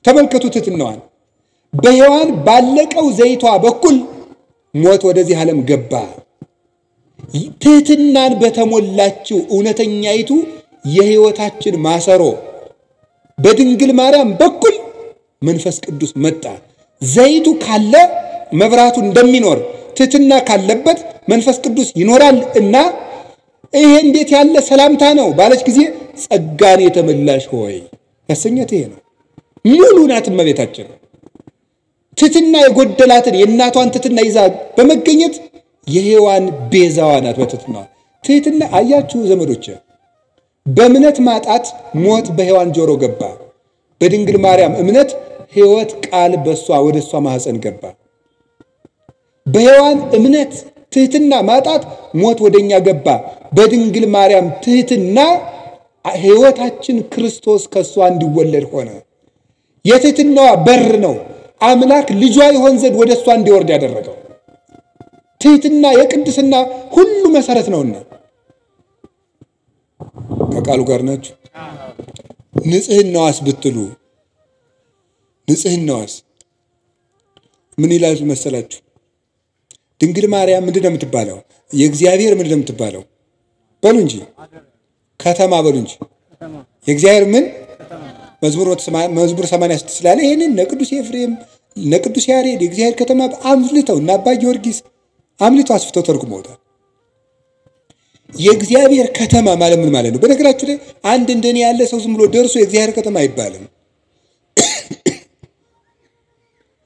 ተመልከቱ ትሕትናዋን። በሔዋን ባለቀው ዘይቷ በኩል ሞት ወደዚህ ዓለም ገባ። ትሕትናን በተሞላችው እውነተኛይቱ የሕይወታችን ማሰሮ በድንግል ማርያም በኩል መንፈስ ቅዱስ መጣ። ዘይቱ ካለ መብራቱ እንደሚኖር ትሕትና ካለበት መንፈስ ቅዱስ ይኖራል እና ይሄ እንዴት ያለ ሰላምታ ነው ባለች ጊዜ ጸጋን የተመላሽ ሆይ ያሰኘት ይሄ ነው። ሙሉ ናት እመቤታችን። ትሕትና የጎደላትን የእናቷን ትሕትና ይዛ በመገኘት የሔዋን ቤዛዋ ናት። በትሕትና ትሕትና አያችሁ ዘመዶች፣ በእምነት ማጣት ሞት በሔዋን ጆሮ ገባ። በድንግል ማርያም እምነት ሕይወት ቃል በሷ ወደ እሷ ማህፀን ገባ። በሔዋን እምነት ትሕትና ማጣት ሞት ወደኛ ገባ። በድንግል ማርያም ትሕትና ሕይወታችን ክርስቶስ ከሷ እንዲወለድ ሆነ። የትሕትናዋ በር ነው አምላክ ልጇ ይሆን ዘንድ ወደ እሷ እንዲወርድ ያደረገው። ትሕትና የቅድስና ሁሉ መሰረት ነውና ከቃሉ ጋር ናችሁ። ንጽሕናዋስ ብትሉ ንጽሕናዋስ ምን ይላል መሰላችሁ? ድንግል ማርያም ምንድን ነው የምትባለው? የእግዚአብሔር ምንድን ነው የምትባለው? በሉ እንጂ ከተማ በሉ እንጂ የእግዚአብሔር ምን መዝሙር 86 ስላለ ይሄንን ለቅዱስ ኤፍሬም ለቅዱስ ያሬድ የእግዚአብሔር ከተማ አምልተው እና አባ ጊዮርጊስ አምልተው አስፍተው ተርጉመውታል። የእግዚአብሔር ከተማ ማለት ምን ማለት ነው? በነገራችሁ ላይ አንድ እንደኔ ያለ ሰው ዝም ብሎ ደርሶ የእግዚአብሔር ከተማ አይባልም።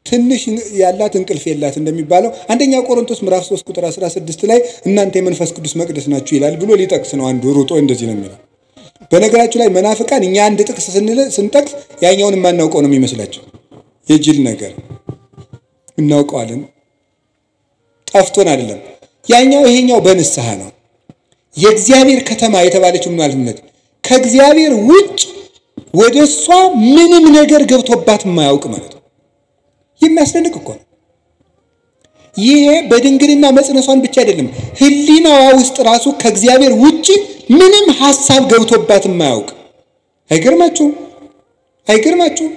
ትንሽ ያላት እንቅልፍ የላት እንደሚባለው አንደኛ ቆሮንቶስ ምዕራፍ 3 ቁጥር 16 ላይ እናንተ የመንፈስ ቅዱስ መቅደስ ናችሁ ይላል ብሎ ሊጠቅስ ነው። አንዱ ሩጦ እንደዚህ ነው የሚለው። በነገራችሁ ላይ መናፍቃን እኛ አንድ ጥቅስ ስንጠቅስ ያኛውን የማናውቀው ነው የሚመስላቸው። የጅል ነገር እናውቀዋለን፣ ጠፍቶን አይደለም። ያኛው ይሄኛው በንስሐ ነው። የእግዚአብሔር ከተማ የተባለችው ማለት ከእግዚአብሔር ውጭ ወደሷ ምንም ነገር ገብቶባት የማያውቅ ማለት ነው። የሚያስደንቅ እኮ ነው። ይሄ በድንግልና መጽነሷን ብቻ አይደለም፣ ሕሊናዋ ውስጥ ራሱ ከእግዚአብሔር ውጭ ምንም ሐሳብ ገብቶባት የማያውቅ። አይገርማችሁም? አይገርማችሁም?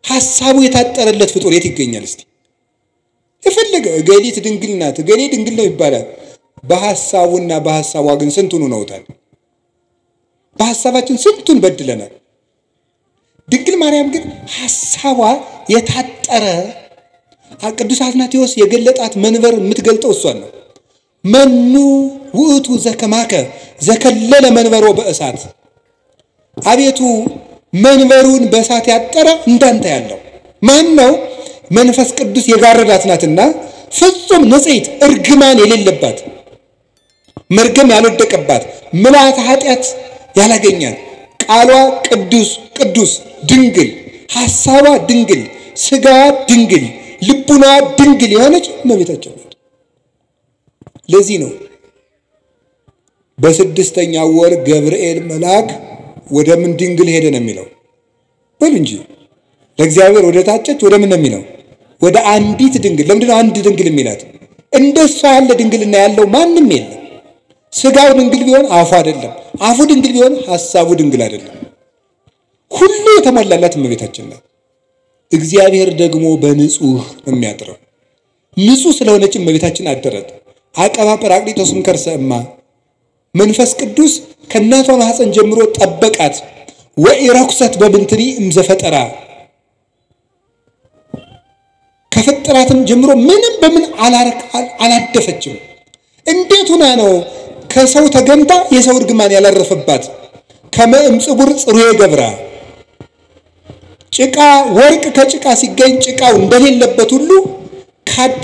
ሐሳቡ የታጠረለት ፍጡር የት ይገኛል? እስቲ የፈለገ እገሊት ድንግል ናት እገሌ ድንግል ነው ይባላል። በሐሳቡና በሐሳቧ ግን ስንቱን ነውታል። በሐሳባችን ስንቱን በድለናል። ድንግል ማርያም ግን ሐሳቧ የታጠረ ቅዱስ አትናቴዎስ የገለጣት መንበር የምትገልጠው እሷን ነው። መኑ ውእቱ ዘከማከ ዘከለለ መንበሮ በእሳት፣ አቤቱ መንበሩን በእሳት ያጠረ እንዳንተ ያለው ማን ነው? መንፈስ ቅዱስ የጋረዳት ናትና ፍጹም ንጽሕት እርግማን የሌለባት መርገም ያልወደቀባት ምልዓተ ኃጢአት ያላገኛት ቃሏ ቅዱስ ቅዱስ ድንግል ሐሳቧ ድንግል ሥጋዋ ድንግል ልቡናዋ ድንግል የሆነች እመቤታችን ናት። ለዚህ ነው በስድስተኛው ወር ገብርኤል መልአክ ወደ ምን ድንግል ሄደ ነው የሚለው። በሉ እንጂ ለእግዚአብሔር ወደ ታጨች ወደ ምን ነው የሚለው? ወደ አንዲት ድንግል። ለምንድን ነው አንድ ድንግል የሚላት? እንደሷ ያለ ድንግልና ያለው ማንም የለም። ሥጋው ድንግል ቢሆን አፉ አይደለም፣ አፉ ድንግል ቢሆን ሐሳቡ ድንግል አይደለም። ሁሉ የተሟላላት እመቤታችን ናት። እግዚአብሔር ደግሞ በንጹህ የሚያጥረው ንጹህ ስለሆነች እመቤታችን አደረት። አቀባ ጰራቅሊጦስም ከርሰ እማ መንፈስ ቅዱስ ከእናቷ ማህፀን ጀምሮ ጠበቃት። ወኢረኩሰት በምንትኒ እምዘፈጠራ ከፈጠራትም ጀምሮ ምንም በምን አላደፈችም። እንዴት ሆና ነው ከሰው ተገንታ የሰው እርግማን ያላረፈባት? ከመ እምጽቡር ጽሩየ ገብራ ጭቃ ወርቅ ከጭቃ ሲገኝ ጭቃው እንደሌለበት ሁሉ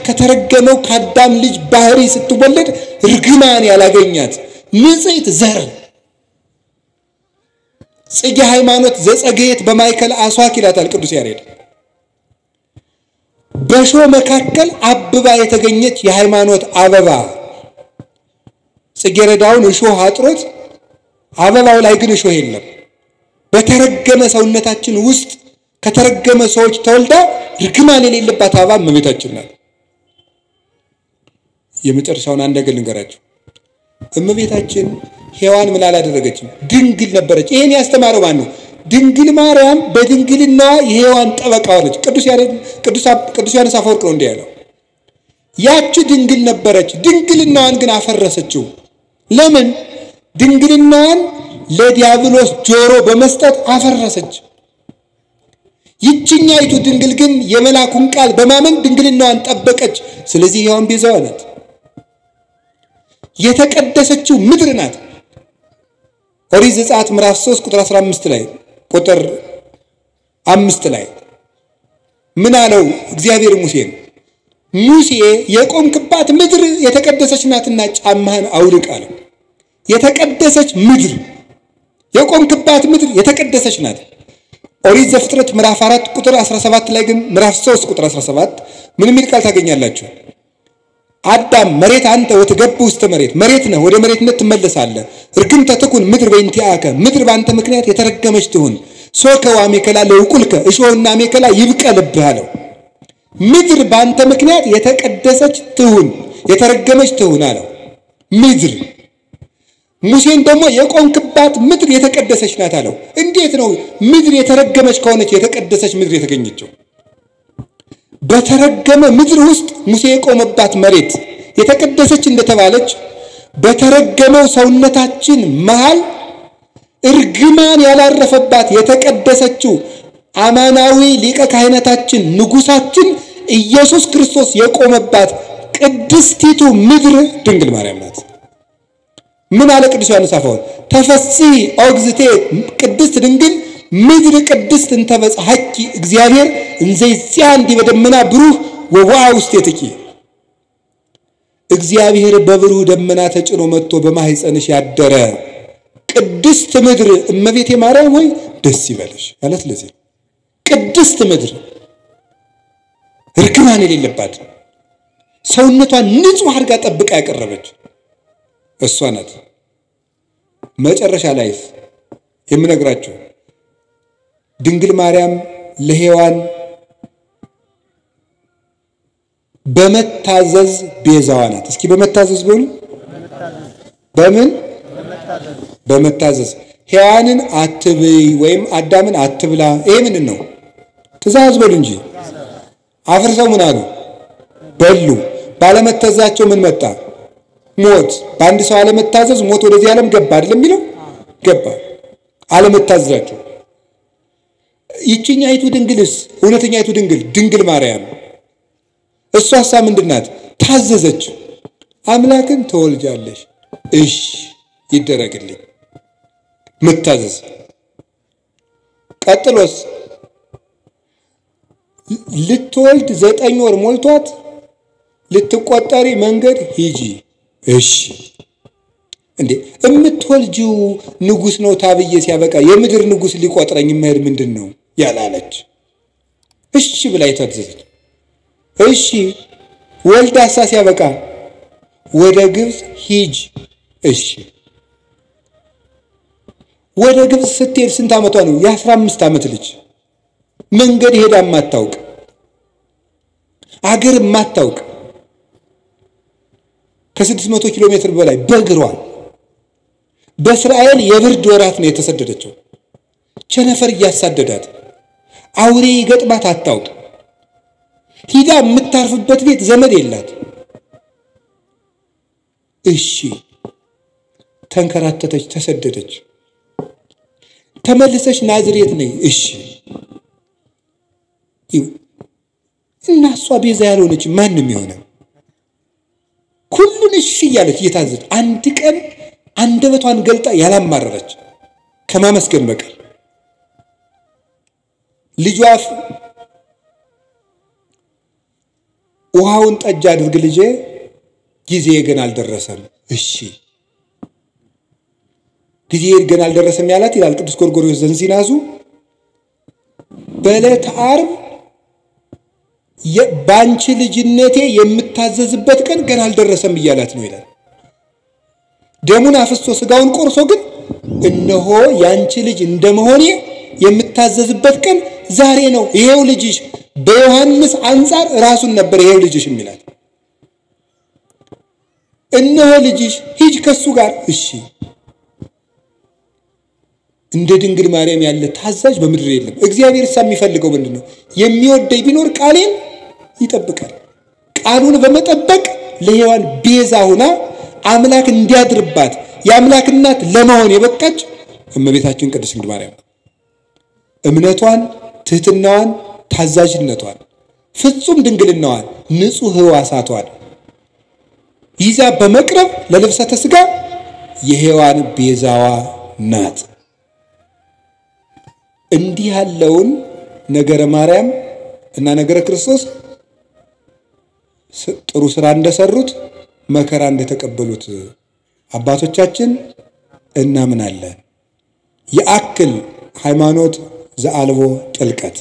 ከተረገመው ከአዳም ልጅ ባህሪ ስትወለድ ርግማን ያላገኛት ንጽሕት ዘር ጽጌ ሃይማኖት ዘጸገየት በማይከል አስዋክ ይላታል ቅዱስ ያሬድ። በሾ መካከል አብባ የተገኘች የሃይማኖት አበባ ጽጌረዳውን እሾህ አጥሮት አበባው ላይ ግን እሾህ የለም። በተረገመ ሰውነታችን ውስጥ ከተረገመ ሰዎች ተወልዳ ርግማን የሌለባት አበባ እመቤታችን ናት። የመጨረሻውን አንድ ነገር ልንገራችሁ። እመቤታችን ሔዋን ምን አላደረገችም? ድንግል ነበረች። ይሄን ያስተማረው ማን ነው? ድንግል ማርያም በድንግልና የሔዋን ጠበቃ ሆነች። ቅዱስ ዮሐንስ አፈወርቅ ነው እንዲህ ያለው። ያቺ ድንግል ነበረች፣ ድንግልናዋን ግን አፈረሰችው። ለምን? ድንግልናዋን ለዲያብሎስ ጆሮ በመስጠት አፈረሰች። ይችኛይቱ ድንግል ግን የመላኩን ቃል በማመን ድንግልናዋን ጠበቀች። ስለዚህ ሔዋን ቤዛዋ ናት። የተቀደሰችው ምድር ናት። ኦሪት ዘጸአት ምዕራፍ 3 ቁጥር 15 ላይ ቁጥር 5 ላይ ምን አለው እግዚአብሔር ሙሴን? ሙሴ የቆምክባት ምድር የተቀደሰች ናትና ጫማህን አውልቅ አለው። የተቀደሰች ምድር የቆምክባት ምድር የተቀደሰች ናት። ኦሪት ዘፍጥረት ምዕራፍ 4 ቁጥር 17 ላይ ግን ምዕራፍ 3 ቁጥር 17 ምን የሚል ቃል ታገኛላችሁ? አዳም መሬት አንተ ወትገብ ውስጥ መሬት ነህ፣ ወደ መሬትነት ትመለሳለህ። እርግምተ ትኩን ምድር በእንቲአከ ምድር ባንተ ምክንያት የተረገመች ትሁን። ሶከ ወአሜከላ ለውቁልከ እሾህና አሜከላ ይብቀልብህ አለው። ምድር ባንተ ምክንያት የተቀደሰች ትሁን፣ የተረገመች ትሁን አለው። ምድር ሙሴን ደግሞ የቆምክባት ምድር የተቀደሰች ናት አለው። እንዴት ነው ምድር የተረገመች ከሆነች የተቀደሰች ምድር የተገኘችው? በተረገመ ምድር ውስጥ ሙሴ የቆመባት መሬት የተቀደሰች እንደተባለች በተረገመው ሰውነታችን መሃል እርግማን ያላረፈባት የተቀደሰችው አማናዊ ሊቀ ካህናታችን ንጉሳችን ኢየሱስ ክርስቶስ የቆመባት ቅድስቲቱ ምድር ድንግል ማርያም ናት። ምን አለ ቅዱስ ዮሐንስ አፈወርቅ? ተፈሥሒ ኦግዝቴ ቅድስት ድንግል ምድር ቅድስት እንተበጽሐኪ እግዚአብሔር እንዘይዚያ እንዲህ በደመና ብሩህ ወዋዓ ውስቴትኪ። እግዚአብሔር በብሩህ ደመና ተጭኖ መጥቶ በማህፀንሽ ያደረ ቅድስት ምድር እመቤቴ ማርያም ሆይ ደስ ይበልሽ ማለት ለዚህ ቅድስት ምድር ርግማን የሌለባት ሰውነቷን ንጹህ አድርጋ ጠብቃ ያቀረበች እሷ ናት። መጨረሻ ላይ የምነግራችሁ ድንግል ማርያም ለሔዋን በመታዘዝ ቤዛዋ ናት። እስኪ በመታዘዝ በሉ። በምን? በመታዘዝ ሔዋንን አትብይ ወይም አዳምን አትብላ። ይሄ ምንድን ነው? ትእዛዝ በሉ እንጂ አፍርሰው ምን አሉ? በሉ። ባለመታዘዛቸው ምን መጣ? ሞት። በአንድ ሰው አለመታዘዝ ሞት ወደዚህ ዓለም ገባ አይደለም የሚለው? ገባ። አለመታዘዛቸው። ይችኛይቱ ድንግልስ እውነተኛይቱ ድንግል ማርያም እሷሳ ምንድናት? ታዘዘች። አምላክን ተወልጃለሽ፣ እሺ ይደረግልኝ። መታዘዝ። ቀጥሎስ ልትወልድ 9 ወር ሞልቷት ልትቆጠሪ መንገድ ሂጂ፣ እሺ። እንዴ እምትወልጂው ንጉስ ነው ታብዬ ሲያበቃ የምድር ንጉስ ሊቆጥረኝ መሄድ ምንድነው ያላለች? እሺ ብላ የታዘዘች። እሺ ወልዳሳ ሲያበቃ ወደ ግብጽ ሂጅ፣ እሺ። ወደ ግብጽ ስትሄድ ስንት ዓመቷ ነው? የ15 ዓመት ልጅ መንገድ ሄዳ ማታውቅ አገር ማታውቅ ከ600 ኪሎ ሜትር በላይ በእግሯ በእስራኤል የብርድ ወራት ነው የተሰደደችው። ቸነፈር እያሳደዳት አውሬ ይገጥማት አታውቅ። ሂዳ የምታርፍበት ቤት ዘመድ የላት። እሺ ተንከራተተች፣ ተሰደደች። ተመልሰሽ ናዝሬት ነይ፣ እሺ። እና እሷ ቤዛ ያልሆነች ማንም ይሆነ ሁሉን እሺ እያለች እየታዘዘች አንድ ቀን አንደበቷን ገልጣ ያላማረረች ከማመስገን በቀር ልጇ ውሃውን ጠጅ አድርግ ልጄ ጊዜ ገና አልደረሰም እሺ ጊዜ ገና አልደረሰም ያላት ይላል ቅዱስ ጎርጎርዮስ ዘንዚናዙ በዕለተ ዓርብ የባንቺ ልጅነቴ የምታዘዝበት ቀን ገና አልደረሰም ይያላት ነው ይላል ደሙን አፍስቶ ስጋውን ቆርሶ ግን እነሆ ያንቺ ልጅ እንደመሆኔ የምታዘዝበት ቀን ዛሬ ነው ይሄው ልጅሽ በዮሐንስ አንፃር ራሱን ነበር ይሄው ልጅሽ የሚላት እነሆ ልጅሽ ሂጅ ከሱ ጋር እሺ እንደ ድንግል ማርያም ያለ ታዛዥ በምድር የለም እግዚአብሔር የሚፈልገው ምንድነው የሚወደኝ ቢኖር ቃሌን ይጠብቃል ቃሉን በመጠበቅ ለሔዋን ቤዛ ሆና አምላክ እንዲያድርባት የአምላክ እናት ለመሆን የበቃች እመቤታችን ቅድስት ድንግል ማርያም እምነቷን ትህትናዋን ታዛዥነቷን ፍጹም ድንግልናዋን ንጹህ ሕዋሳቷን ይዛ በመቅረብ ለልብሰተ ሥጋ የሔዋን ቤዛዋ ናት እንዲህ ያለውን ነገረ ማርያም እና ነገረ ክርስቶስ ጥሩ ስራ እንደሰሩት መከራ እንደተቀበሉት አባቶቻችን እናምናለን የአክል ሃይማኖት ዘአልቦ ጥልቀት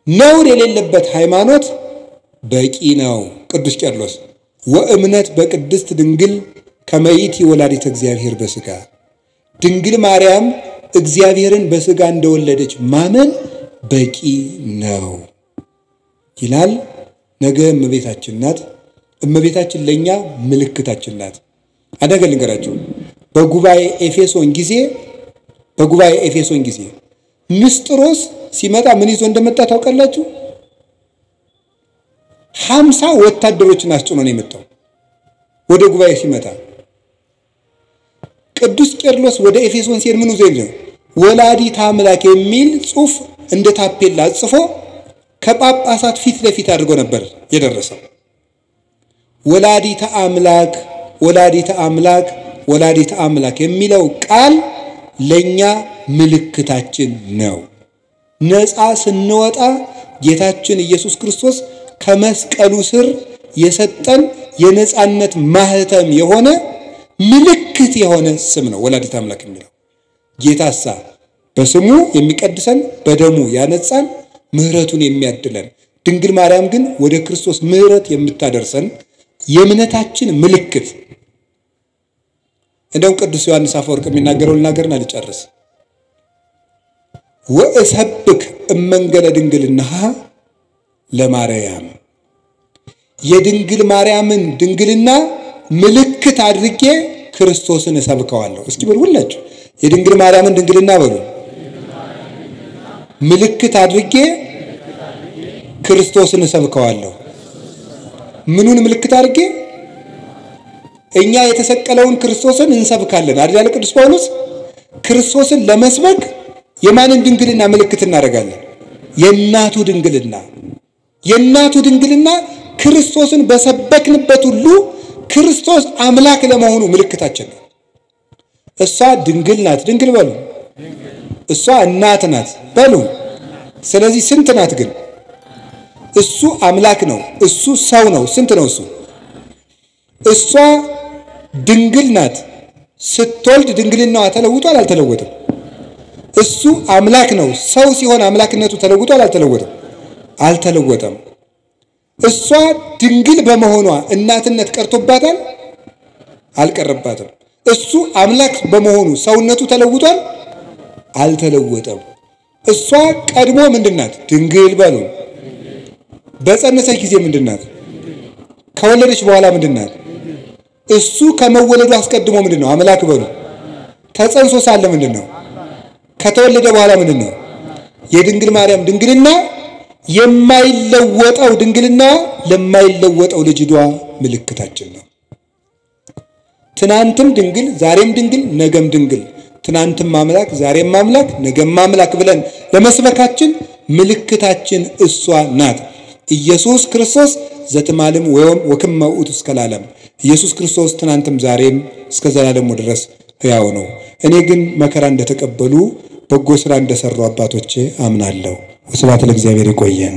ነውር የሌለበት ሃይማኖት በቂ ነው ቅዱስ ቄርሎስ ወእምነት በቅድስት ድንግል ከመይት ወላዲተ እግዚአብሔር በሥጋ ድንግል ማርያም እግዚአብሔርን በሥጋ እንደወለደች ማመን በቂ ነው ይላል ነገ እመቤታችን ናት እመቤታችን ለኛ ምልክታችን ናት አደገ ልንገራችሁ በጉባኤ ኤፌሶን ጊዜ ንስጥሮስ ሲመጣ ምን ይዞ እንደመጣ ታውቃላችሁ 50 ወታደሮችን አስጭኖ ነው የመጣው ወደ ጉባኤ ሲመጣ ቅዱስ ቄርሎስ ወደ ኤፌሶን ሲሄድ ምን ይዞ ነው ወላዲተ አምላክ የሚል ጽሑፍ እንደ ታፔላ ጽፎ ከጳጳሳት ፊት ለፊት አድርጎ ነበር የደረሰው ወላዲተ አምላክ የሚለው ቃል ለኛ ምልክታችን ነው ነፃ ስንወጣ ጌታችን ኢየሱስ ክርስቶስ ከመስቀሉ ስር የሰጠን የነፃነት ማህተም የሆነ ምልክት የሆነ ስም ነው ወላዲተ አምላክ የሚለው ጌታሳ በስሙ የሚቀድሰን በደሙ ያነጻን ምህረቱን የሚያድለን ድንግል ማርያም ግን ወደ ክርስቶስ ምህረት የምታደርሰን የእምነታችን ምልክት እንደው ቅዱስ ዮሐንስ አፈወርቅ የሚናገረው ልናገርና ልጨርስ ወእሰብክ እመንገለ ድንግልናሃ ለማርያም የድንግል ማርያምን ድንግልና ምልክት አድርጌ ክርስቶስን እሰብከዋለሁ እስኪ በሉ ሁላችሁ የድንግል ማርያምን ድንግልና በሉ ምልክት አድርጌ ክርስቶስን እሰብከዋለሁ ምኑን ምልክት አድርጌ እኛ የተሰቀለውን ክርስቶስን እንሰብካለን አይደል ቅዱስ ጳውሎስ ክርስቶስን ለመስበክ የማንን ድንግልና ምልክት እናደርጋለን የእናቱ ድንግልና ክርስቶስን በሰበክንበት ሁሉ ክርስቶስ አምላክ ለመሆኑ ምልክታችን ነው እሷ ድንግል ናት ድንግል በሉ እሷ እናት ናት በሉ ስለዚህ ስንት ናት ግን እሱ አምላክ ነው እሱ ሰው ነው ስንት ነው እሷ ድንግል ናት ስትወልድ ድንግልናዋ ተለውጧል አልተለወጠም እሱ አምላክ ነው ሰው ሲሆን አምላክነቱ ተለውጧል አልተለወጠም እሷ ድንግል በመሆኗ እናትነት ቀርቶባታል አልቀረባትም እሱ አምላክ በመሆኑ ሰውነቱ ተለውጧል አልተለወጠም እሷ ቀድሞ ምንድናት ድንግል በሉ በጸነሰች ጊዜ ምንድናት ከወለደች በኋላ ምንድናት እሱ ከመወለዱ አስቀድሞ ምንድነው አምላክ በሉ ተጸንሶ ሳለ ምንድነው ከተወለደ በኋላ ምንድነው የድንግል ማርያም ድንግልና የማይለወጠው ድንግልና ለማይለወጠው ልጅቷ ምልክታችን ነው ትናንትም ድንግል ዛሬም ድንግል ነገም ድንግል ትናንትም አምላክ ዛሬም አምላክ ነገም አምላክ ብለን ለመስበካችን ምልክታችን እሷ ናት ኢየሱስ ክርስቶስ ዘትማልም ወክመ ውእቱ እስከ ለዓለም ኢየሱስ ክርስቶስ ትናንትም ዛሬም እስከ ዘላለሙ ድረስ ሕያው ነው እኔ ግን መከራ እንደተቀበሉ በጎ ስራ እንደሰሩ አባቶቼ አምናለሁ ወስብሐት ለእግዚአብሔር። ይቆየን።